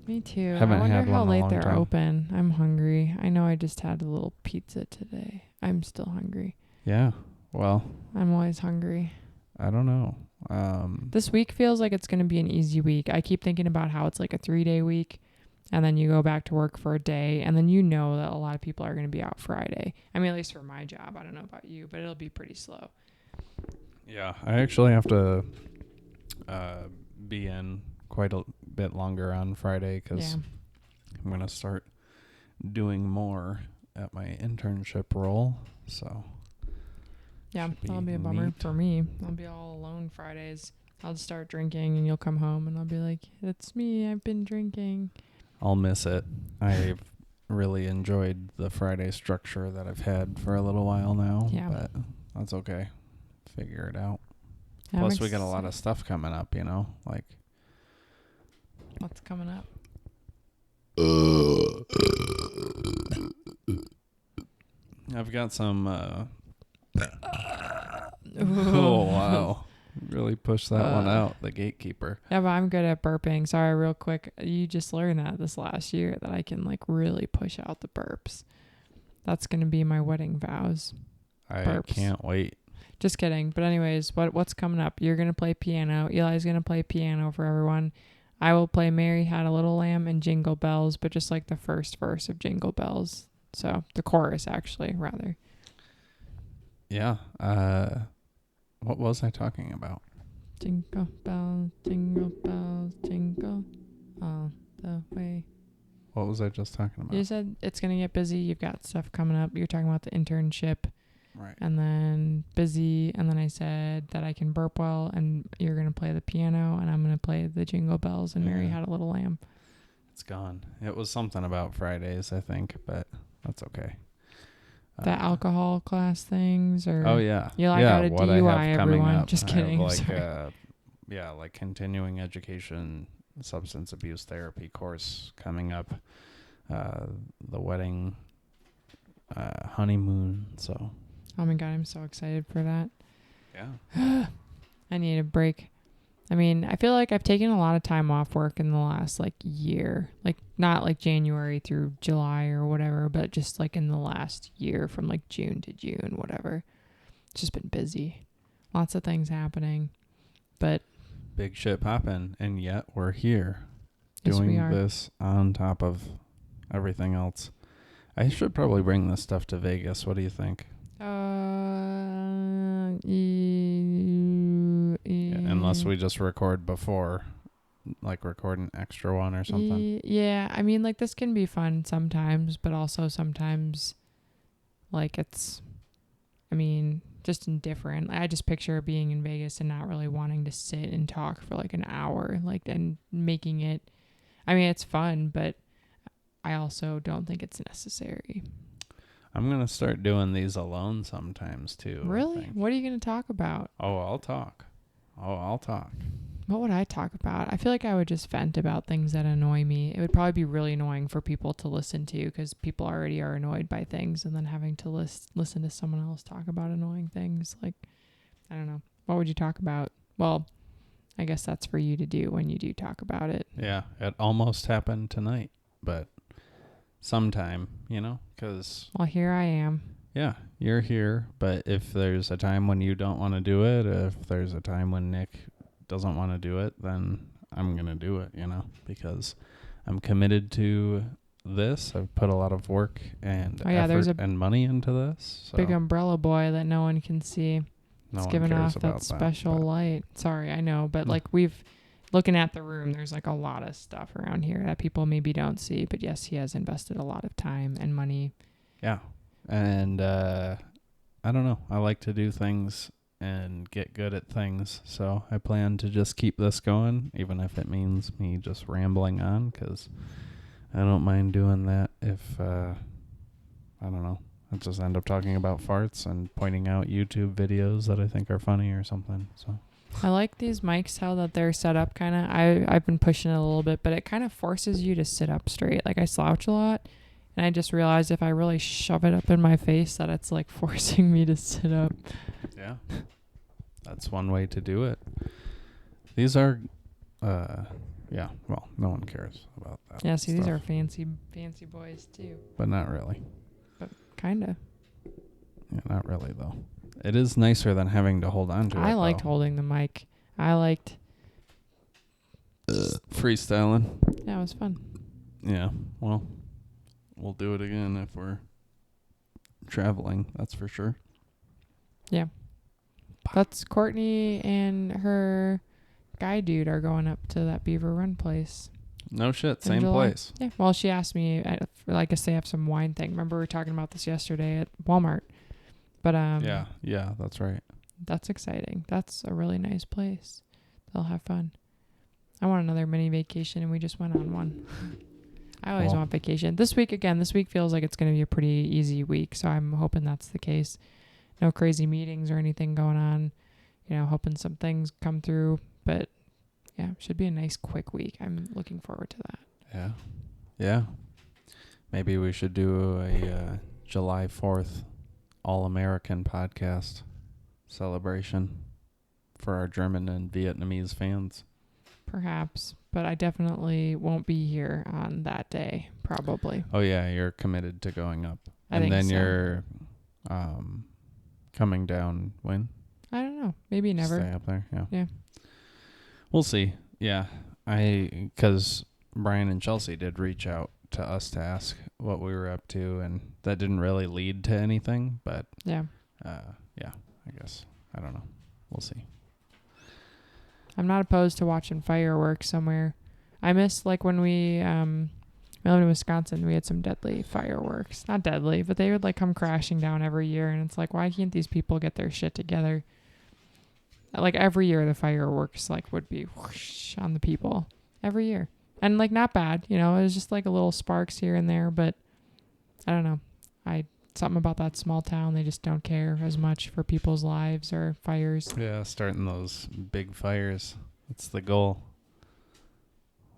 Me too. Haven't I wonder had how one late in a long they're time. open. I'm hungry. I know I just had a little pizza today. I'm still hungry. Yeah. Well. I'm always hungry. I don't know. This week feels like it's going to be an easy week. I keep thinking about how it's like a 3-day week, and then you go back to work for a day, and then you know that a lot of people are going to be out Friday. I mean, at least for my job. I don't know about you, but it'll be pretty slow. Yeah. I actually have to be in quite a bit longer on Friday because I'm going to start doing more at my internship role. So yeah, that'll be a bummer for me. I'll be all alone Fridays. I'll just start drinking and you'll come home and I'll be like, it's me. I've been drinking. I'll miss it. I've really enjoyed the Friday structure that I've had for a little while now. Yeah. But that's okay. Figure it out. Yeah, plus we got a lot of stuff coming up, like. What's coming up? I've got some. Oh, wow. Really pushed that one out, the gatekeeper. Yeah, but I'm good at burping. Sorry, real quick. You just learned that this last year that I can really push out the burps. That's going to be my wedding vows. I can't wait. Just kidding. But anyways, what's coming up? You're going to play piano. Eli's going to play piano for everyone. I will play Mary Had a Little Lamb and Jingle Bells, but just like the first verse of Jingle Bells. So the chorus, actually, rather. Yeah. What was I talking about? Jingle bells, jingle all the way. What was I just talking about? You said it's going to get busy. You've got stuff coming up. You're talking about the internship. Right. And then busy. And then I said that I can burp well, and you're going to play the piano, and I'm going to play the Jingle Bells, and Mary Had a Little Lamb. It's gone. It was something about Fridays, I think, but that's okay. The alcohol class things, or oh yeah, you got a DUI, everyone. Just kidding. Like continuing education, substance abuse therapy course coming up. The wedding, honeymoon. So. Oh my God, I'm so excited for that. Yeah. I need a break. I mean, I feel like I've taken a lot of time off work in the last like year, like not like January through July or whatever, but just like in the last year from like June to June, whatever. It's just been busy. Lots of things happening, but big shit popping, and yet we're here yes, we doing are. this on top of everything else. I should probably bring this stuff to Vegas. What do you think? Unless we just record before, like record an extra one or something. Yeah, I mean, like this can be fun sometimes, but also sometimes, like it's, I mean, just indifferent. I just picture being in Vegas and not really wanting to sit and talk for like an hour, like, and making it, I mean, it's fun, but I also don't think it's necessary. I'm going to start doing these alone sometimes too. Really? What are you going to talk about? I'll talk. What would I talk about? I feel like I would just vent about things that annoy me. It would probably be really annoying for people to listen to because people already are annoyed by things, and then having to listen to someone else talk about annoying things. Like, I don't know. What would you talk about? Well, I guess that's for you to do when you do talk about it. Yeah, it almost happened tonight, but sometime, because... Well, here I am. Yeah, you're here, but if there's a time when you don't want to do it, if there's a time when Nick doesn't want to do it, then I'm going to do it, because I'm committed to this. I've put a lot of work and effort and money into this. So. Big umbrella boy that no one can see. No it's one giving cares off that special light. Sorry, I know, but like looking at the room, there's like a lot of stuff around here that people maybe don't see. But yes, he has invested a lot of time and money. Yeah. And I don't know. I like to do things and get good at things. So I plan to just keep this going, even if it means me just rambling on, because I don't mind doing that if, I don't know, I just end up talking about farts and pointing out YouTube videos that I think are funny or something. So I like these mics, how that they're set up kind of. I've been pushing it a little bit, but it kind of forces you to sit up straight. Like I slouch a lot. And I just realized if I really shove it up in my face that it's like forcing me to sit up. Yeah. That's one way to do it. These are, yeah, well, no one cares about that. Yeah, see, these are fancy boys too. But not really. But kind of. Yeah, not really though. It is nicer than having to hold on to it. I liked holding the mic. I liked freestyling. Yeah, it was fun. Yeah, well. We'll do it again if we're traveling, that's for sure. Yeah. That's Courtney and her guy dude are going up to that Beaver Run place. No shit, same place. Yeah. Well, she asked me, I guess they have some wine thing. Remember we were talking about this yesterday at Walmart. But Yeah, that's right. That's exciting. That's a really nice place. They'll have fun. I want another mini vacation, and we just went on one. I always want vacation. This week feels like it's going to be a pretty easy week, so I'm hoping that's the case. No crazy meetings or anything going on. Hoping some things come through, but yeah, should be a nice quick week. I'm looking forward to that. Yeah. Maybe we should do a July 4th All-American podcast celebration for our German and Vietnamese fans. Perhaps, but I definitely won't be here on that day, probably. Oh, yeah, you're committed to going up. I think so. You're coming down when? I don't know. Maybe never. Stay up there, Yeah. We'll see. Yeah, because Brian and Chelsea did reach out to us to ask what we were up to, and that didn't really lead to anything, but yeah, I guess. I don't know. We'll see. I'm not opposed to watching fireworks somewhere. I miss like when we lived in Wisconsin, we had some deadly fireworks. Not deadly, but they would like come crashing down every year, and it's like, why can't these people get their shit together? Like every year the fireworks like would be whoosh on the people every year. And like not bad, it was just like a little sparks here and there, but I don't know. Something about that small town, they just don't care as much for people's lives or fires. Yeah, starting those big fires. That's the goal.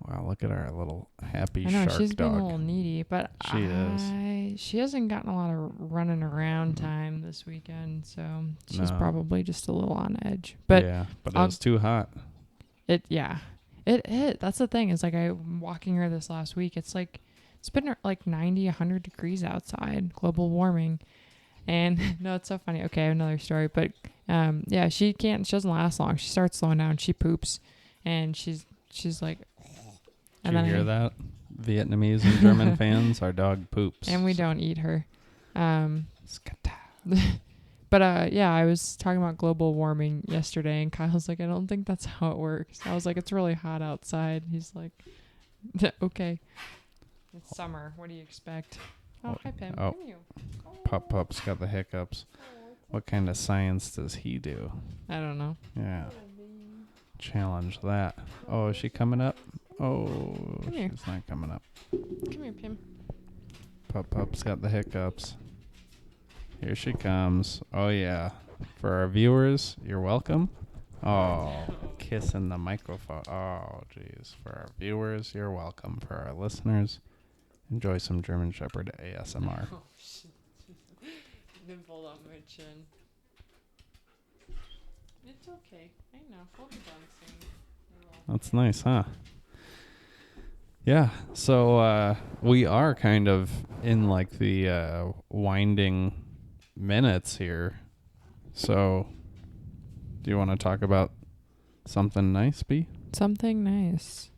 Wow, look at our little happy shark dog. I know, she's being a little needy, but is. She hasn't gotten a lot of running around time this weekend, so she's probably just a little on edge. But yeah, but it was too hot. That's the thing. Is like I'm walking her this last week. It's like it's been like 90, 100 degrees outside, global warming. And no, it's so funny. Okay, I have another story, but she doesn't last long. She starts slowing down. She poops, and she's like. Did you hear that? Vietnamese and German fans, our dog poops. And we don't eat her. But I was talking about global warming yesterday, and Kyle's like, I don't think that's how it works. I was like, it's really hot outside. He's like, okay. It's summer. What do you expect? Oh, hi, Pim. Oh, Pup's got the hiccups. What kind of science does he do? I don't know. Yeah. Challenge that. Oh, is she coming up? Oh, she's not coming up. Come here, Pim. Pup's got the hiccups. Here she comes. Oh, yeah. For our viewers, you're welcome. Oh, kissing the microphone. Oh, jeez. For our viewers, you're welcome. For our listeners, enjoy some German Shepherd ASMR. Oh, shit. Nibbled on my chin. It's okay. I know. We'll be done soon. That's nice, huh? Yeah. So we are kind of in like the winding minutes here. So do you want to talk about something nice, B? Something nice.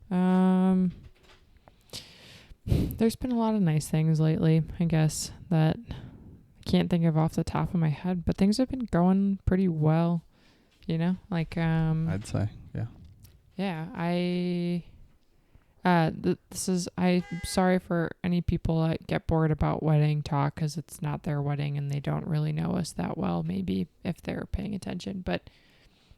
There's been a lot of nice things lately, I guess, that I can't think of off the top of my head, but things have been going pretty well, you know? Like I'd say, yeah. Yeah, I'm sorry for any people that get bored about wedding talk because it's not their wedding and they don't really know us that well, maybe if they're paying attention. But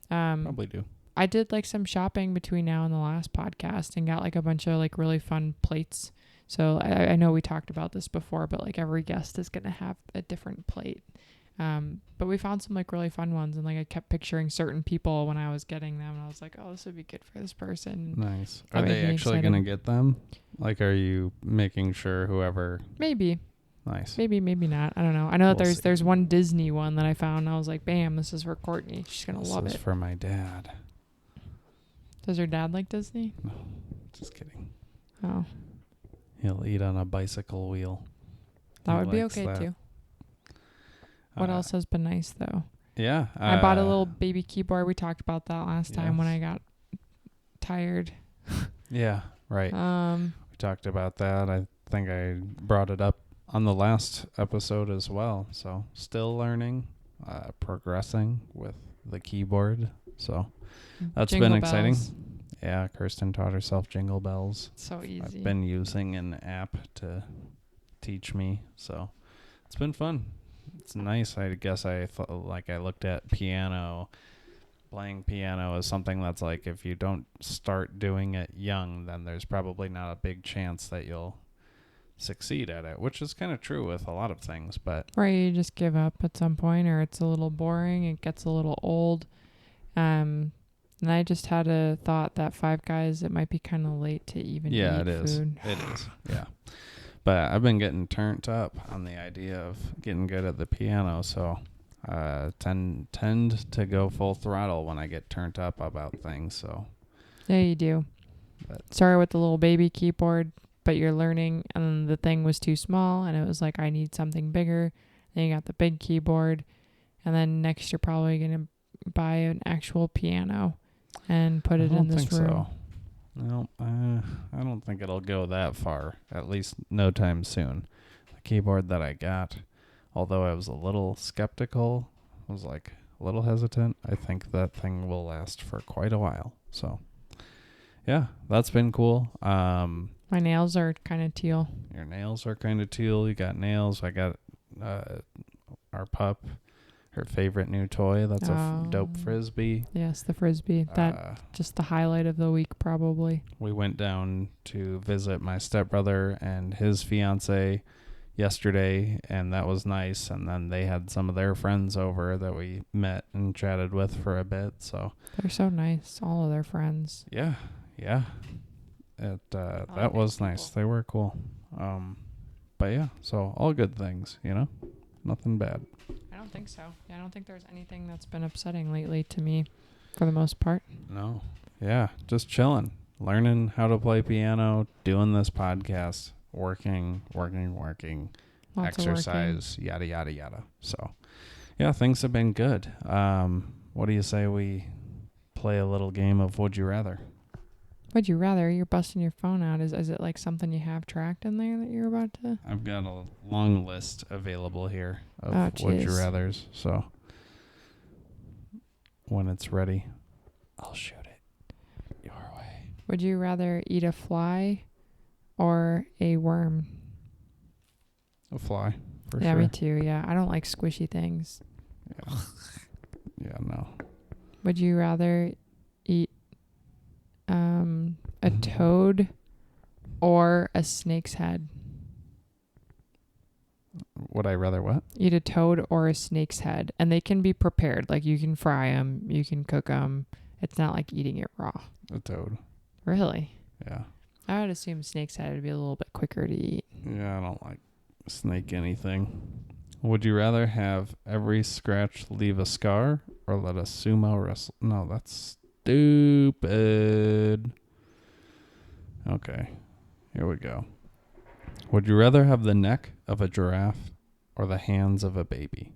probably do. I did like some shopping between now and the last podcast and got like a bunch of like really fun plates. So I know we talked about this before, but like every guest is going to have a different plate. But we found some like really fun ones, and like I kept picturing certain people when I was getting them, and I was like, oh, this would be good for this person. Nice. Are they actually going to get them? Like, are you making sure whoever? Maybe. Nice. Maybe not. I don't know. I know that there's one Disney one that I found, and I was like, bam, this is for Courtney. She's going to love it. This is for my dad. Does her dad like Disney? No, just kidding. Oh. He'll eat on a bicycle wheel. That would be okay, too. What else has been nice, though? Yeah. I bought a little baby keyboard. We talked about that last time when I got tired. Yeah, right. We talked about that. I think I brought it up on the last episode as well. So still learning, progressing with the keyboard. So that's Jingle been exciting. bells. Yeah, Kirsten taught herself Jingle Bells. So easy. I've been using an app to teach me. So it's been fun. It's nice. I guess I looked at piano, playing piano as something that's like if you don't start doing it young, then there's probably not a big chance that you'll succeed at it, which is kind of true with a lot of things. But right, you just give up at some point, or it's a little boring. It gets a little old. And I just had a thought that Five Guys, it might be kind of late to even eat it is. food. It is. Yeah. But I've been getting turned up on the idea of getting good at the piano, so tend to go full throttle when I get turned up about things. So yeah, you do. Sorry with the little baby keyboard, but you're learning, and the thing was too small, and it was like I need something bigger. Then you got the big keyboard, and then next you're probably gonna buy an actual piano and put it in this room. So. No, I don't think it'll go that far, at least no time soon. The keyboard that I got, although I was a little skeptical, I was like a little hesitant, I think that thing will last for quite a while. So, yeah, that's been cool. My nails are kind of teal. Your nails are kind of teal. You got nails. I got our pup. Her favorite new toy. That's a dope Frisbee. Yes, the Frisbee. That just the highlight of the week, probably. We went down to visit my stepbrother and his fiance yesterday, and that was nice. And then they had some of their friends over that we met and chatted with for a bit. So they're so nice, all of their friends. Yeah. That was nice. They were cool. But yeah, so all good things, nothing bad. I don't think so. Yeah, I don't think there's anything that's been upsetting lately to me for the most part. No. Yeah, just chilling, learning how to play piano, doing this podcast, working, Lots exercise, yada, yada, yada. So, yeah, things have been good. What do you say we play a little game of Would You Rather? Would you rather? You're busting your phone out. Is it like something you have tracked in there that you're about to? I've got a long list available here of Would You Rathers. So when it's ready, I'll shoot it your way. Would you rather eat a fly or a worm? A fly, for sure. Yeah, me too. Yeah, I don't like squishy things. Yeah. Yeah, no. Would you rather eat a toad or a snake's head? Would I rather what? Eat a toad or a snake's head. And they can be prepared. Like, you can fry them, you can cook them. It's not like eating it raw. A toad. Really? Yeah. I would assume snake's head would be a little bit quicker to eat. Yeah, I don't like snake anything. Would you rather have every scratch leave a scar or let a sumo wrestle? No, that's stupid. Okay, here we go. Would you rather have the neck of a giraffe or the hands of a baby?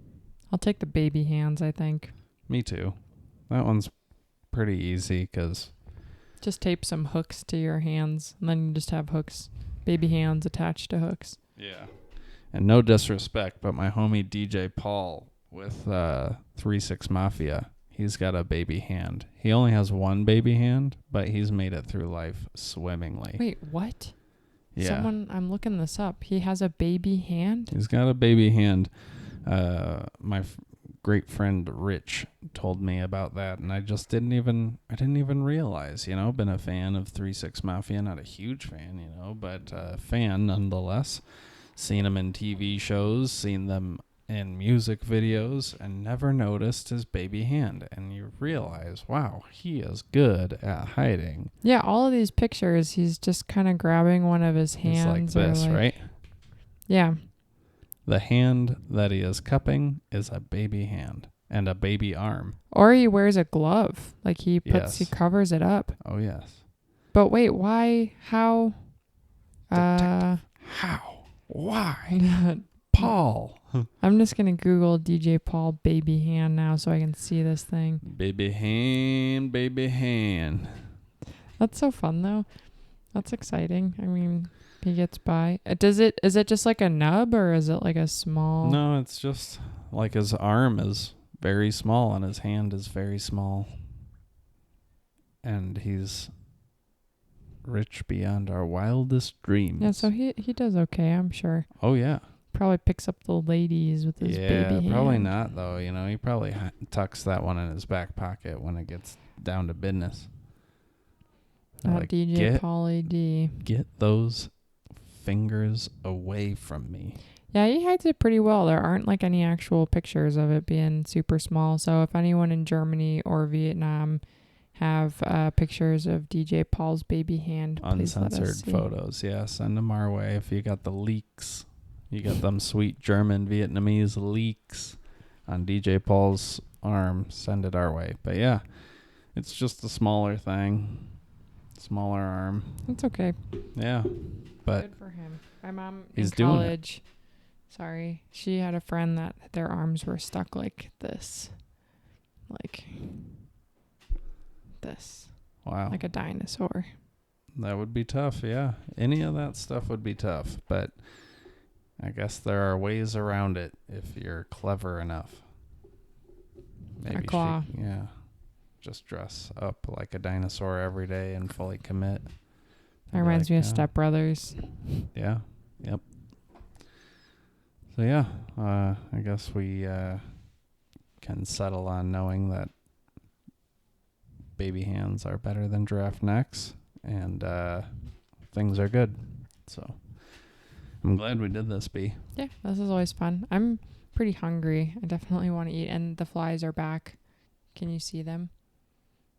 I'll take the baby hands, I think. Me too. That one's pretty easy because... Just tape some hooks to your hands, and then you just have hooks, baby hands attached to hooks. Yeah. And no disrespect, but my homie DJ Paul with 3-6 Mafia, he's got a baby hand. He only has one baby hand, but he's made it through life swimmingly. Wait, what? Yeah. I'm looking this up. He has a baby hand? He's got a baby hand. My great friend Rich told me about that, and I didn't even realize, been a fan of 3-6 Mafia, not a huge fan, but a fan nonetheless. Seen him in TV shows, seen them in music videos, and never noticed his baby hand. And you realize, wow, he is good at hiding. Yeah, all of these pictures, he's just kind of grabbing one of his hands. He's like this, right? Yeah. The hand that he is cupping is a baby hand and a baby arm. Or he wears a glove. Like he covers it up. Oh, yes. But wait, why? How? How? Why? Paul. I'm just going to Google DJ Paul baby hand now so I can see this thing. Baby hand, baby hand. That's so fun, though. That's exciting. I mean, he gets by. Is it just like a nub or is it like a small? No, it's just like his arm is very small and his hand is very small. And he's rich beyond our wildest dreams. Yeah, so he does okay, I'm sure. Oh, yeah. Probably picks up the ladies with his baby hand. Yeah, probably not, though. He probably tucks that one in his back pocket when it gets down to business. Like, DJ Pauly D. Get those fingers away from me. Yeah, he hides it pretty well. There aren't like any actual pictures of it being super small. So if anyone in Germany or Vietnam have pictures of DJ Paul's baby hand, uncensored photos, yeah, send them our way. If you got the leaks, you got them sweet German Vietnamese leaks on DJ Paul's arm, send it our way. But yeah, it's just a smaller thing, smaller arm. It's okay. Yeah, but good for him. My mom in college, sorry, she had a friend that their arms were stuck like this. Wow. Like a dinosaur. That would be tough, yeah. Any of that stuff would be tough, but I guess there are ways around it if you're clever enough. Maybe a claw. Just dress up like a dinosaur every day and fully commit. That reminds me of Step Brothers. Yeah. Yep. So yeah, I guess we can settle on knowing that baby hands are better than giraffe necks, and things are good. So I'm glad we did this, B. Yeah, this is always fun. I'm pretty hungry. I definitely want to eat, and the flies are back. Can you see them?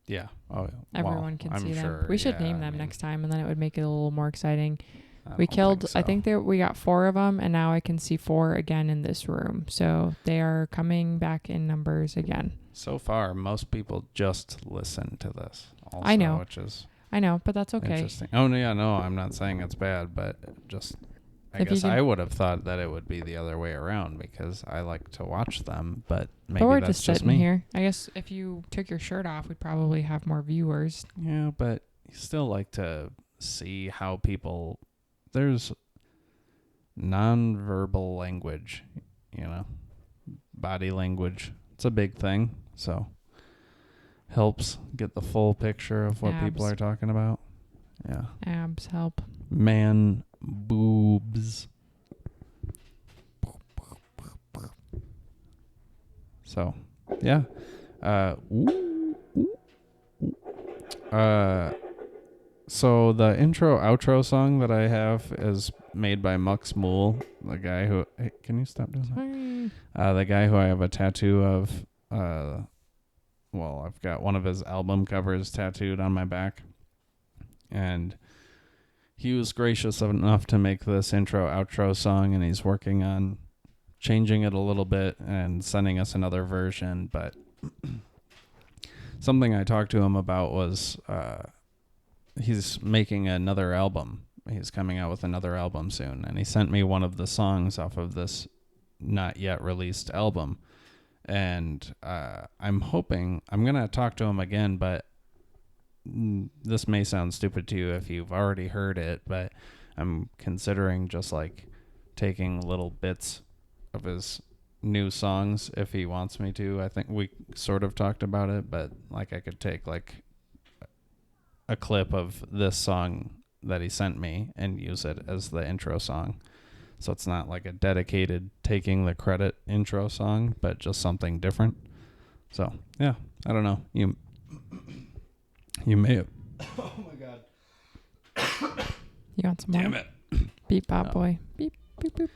Yeah. Oh, everyone can see them. Sure, we should name them next time, and then it would make it a little more exciting. I think we got 4 of them, and now I can see 4 again in this room. So they are coming back in numbers again. So far, most people just listen to this. also. I know. Which is I know, but that's okay. interesting. Oh, yeah, no, I'm not saying it's bad, but just... I guess I would have thought that it would be the other way around because I like to watch them, but maybe we're that's just me. Here. I guess if you took your shirt off, we'd probably have more viewers. Yeah, but you still like to see how people... There's nonverbal language, body language. It's a big thing, so helps get the full picture of what people are talking about. Yeah. Abs help. Man boobs. So, yeah. So the intro outro song that I have is made by Mux Mool, the guy who... Hey, can you stop doing that? The guy who I have a tattoo of. Well, I've got one of his album covers tattooed on my back. And he was gracious enough to make this intro outro song, and he's working on changing it a little bit and sending us another version. But something I talked to him about was he's making another album. He's coming out with another album soon, and he sent me one of the songs off of this not yet released album. And I'm hoping... I'm going to talk to him again, but this may sound stupid to you if you've already heard it, but I'm considering just like taking little bits of his new songs if he wants me to. I think we sort of talked about it, but like I could take like a clip of this song that he sent me and use it as the intro song. So it's not like a dedicated taking the credit intro song, but just something different. So yeah, I don't know. You may have... Oh, my God. You want some more? Damn it. Beep, bop, boy. Beep, beep, beep.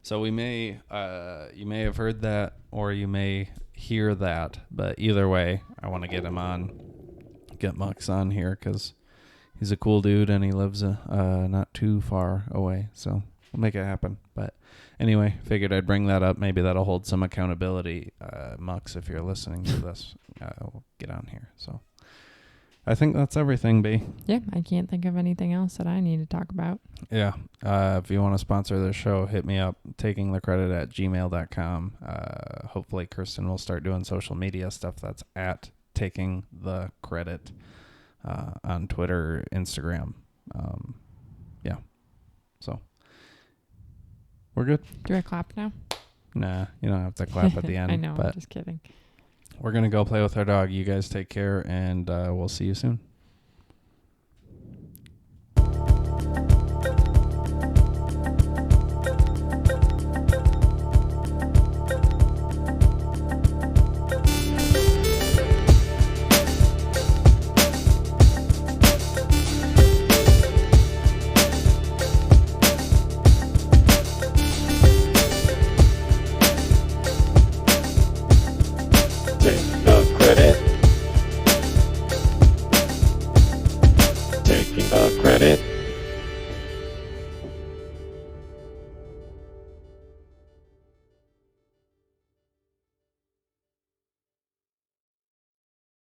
So you may have heard that, or you may hear that, but either way, I want to get Mux on here, because he's a cool dude, and he lives not too far away, so we'll make it happen. But anyway, figured I'd bring that up. Maybe that'll hold some accountability. Mux, if you're listening to this, we'll get on here, so... I think that's everything, B. Yeah, I can't think of anything else that I need to talk about. Yeah. If you want to sponsor the show, hit me up, takingthecredit@gmail.com. Hopefully Kirsten will start doing social media stuff. That's at Taking the Credit on Twitter, Instagram. Yeah. So we're good. Do I clap now? Nah, you don't have to clap at the end. I know, but I'm just kidding. We're going to go play with our dog. You guys take care, and we'll see you soon.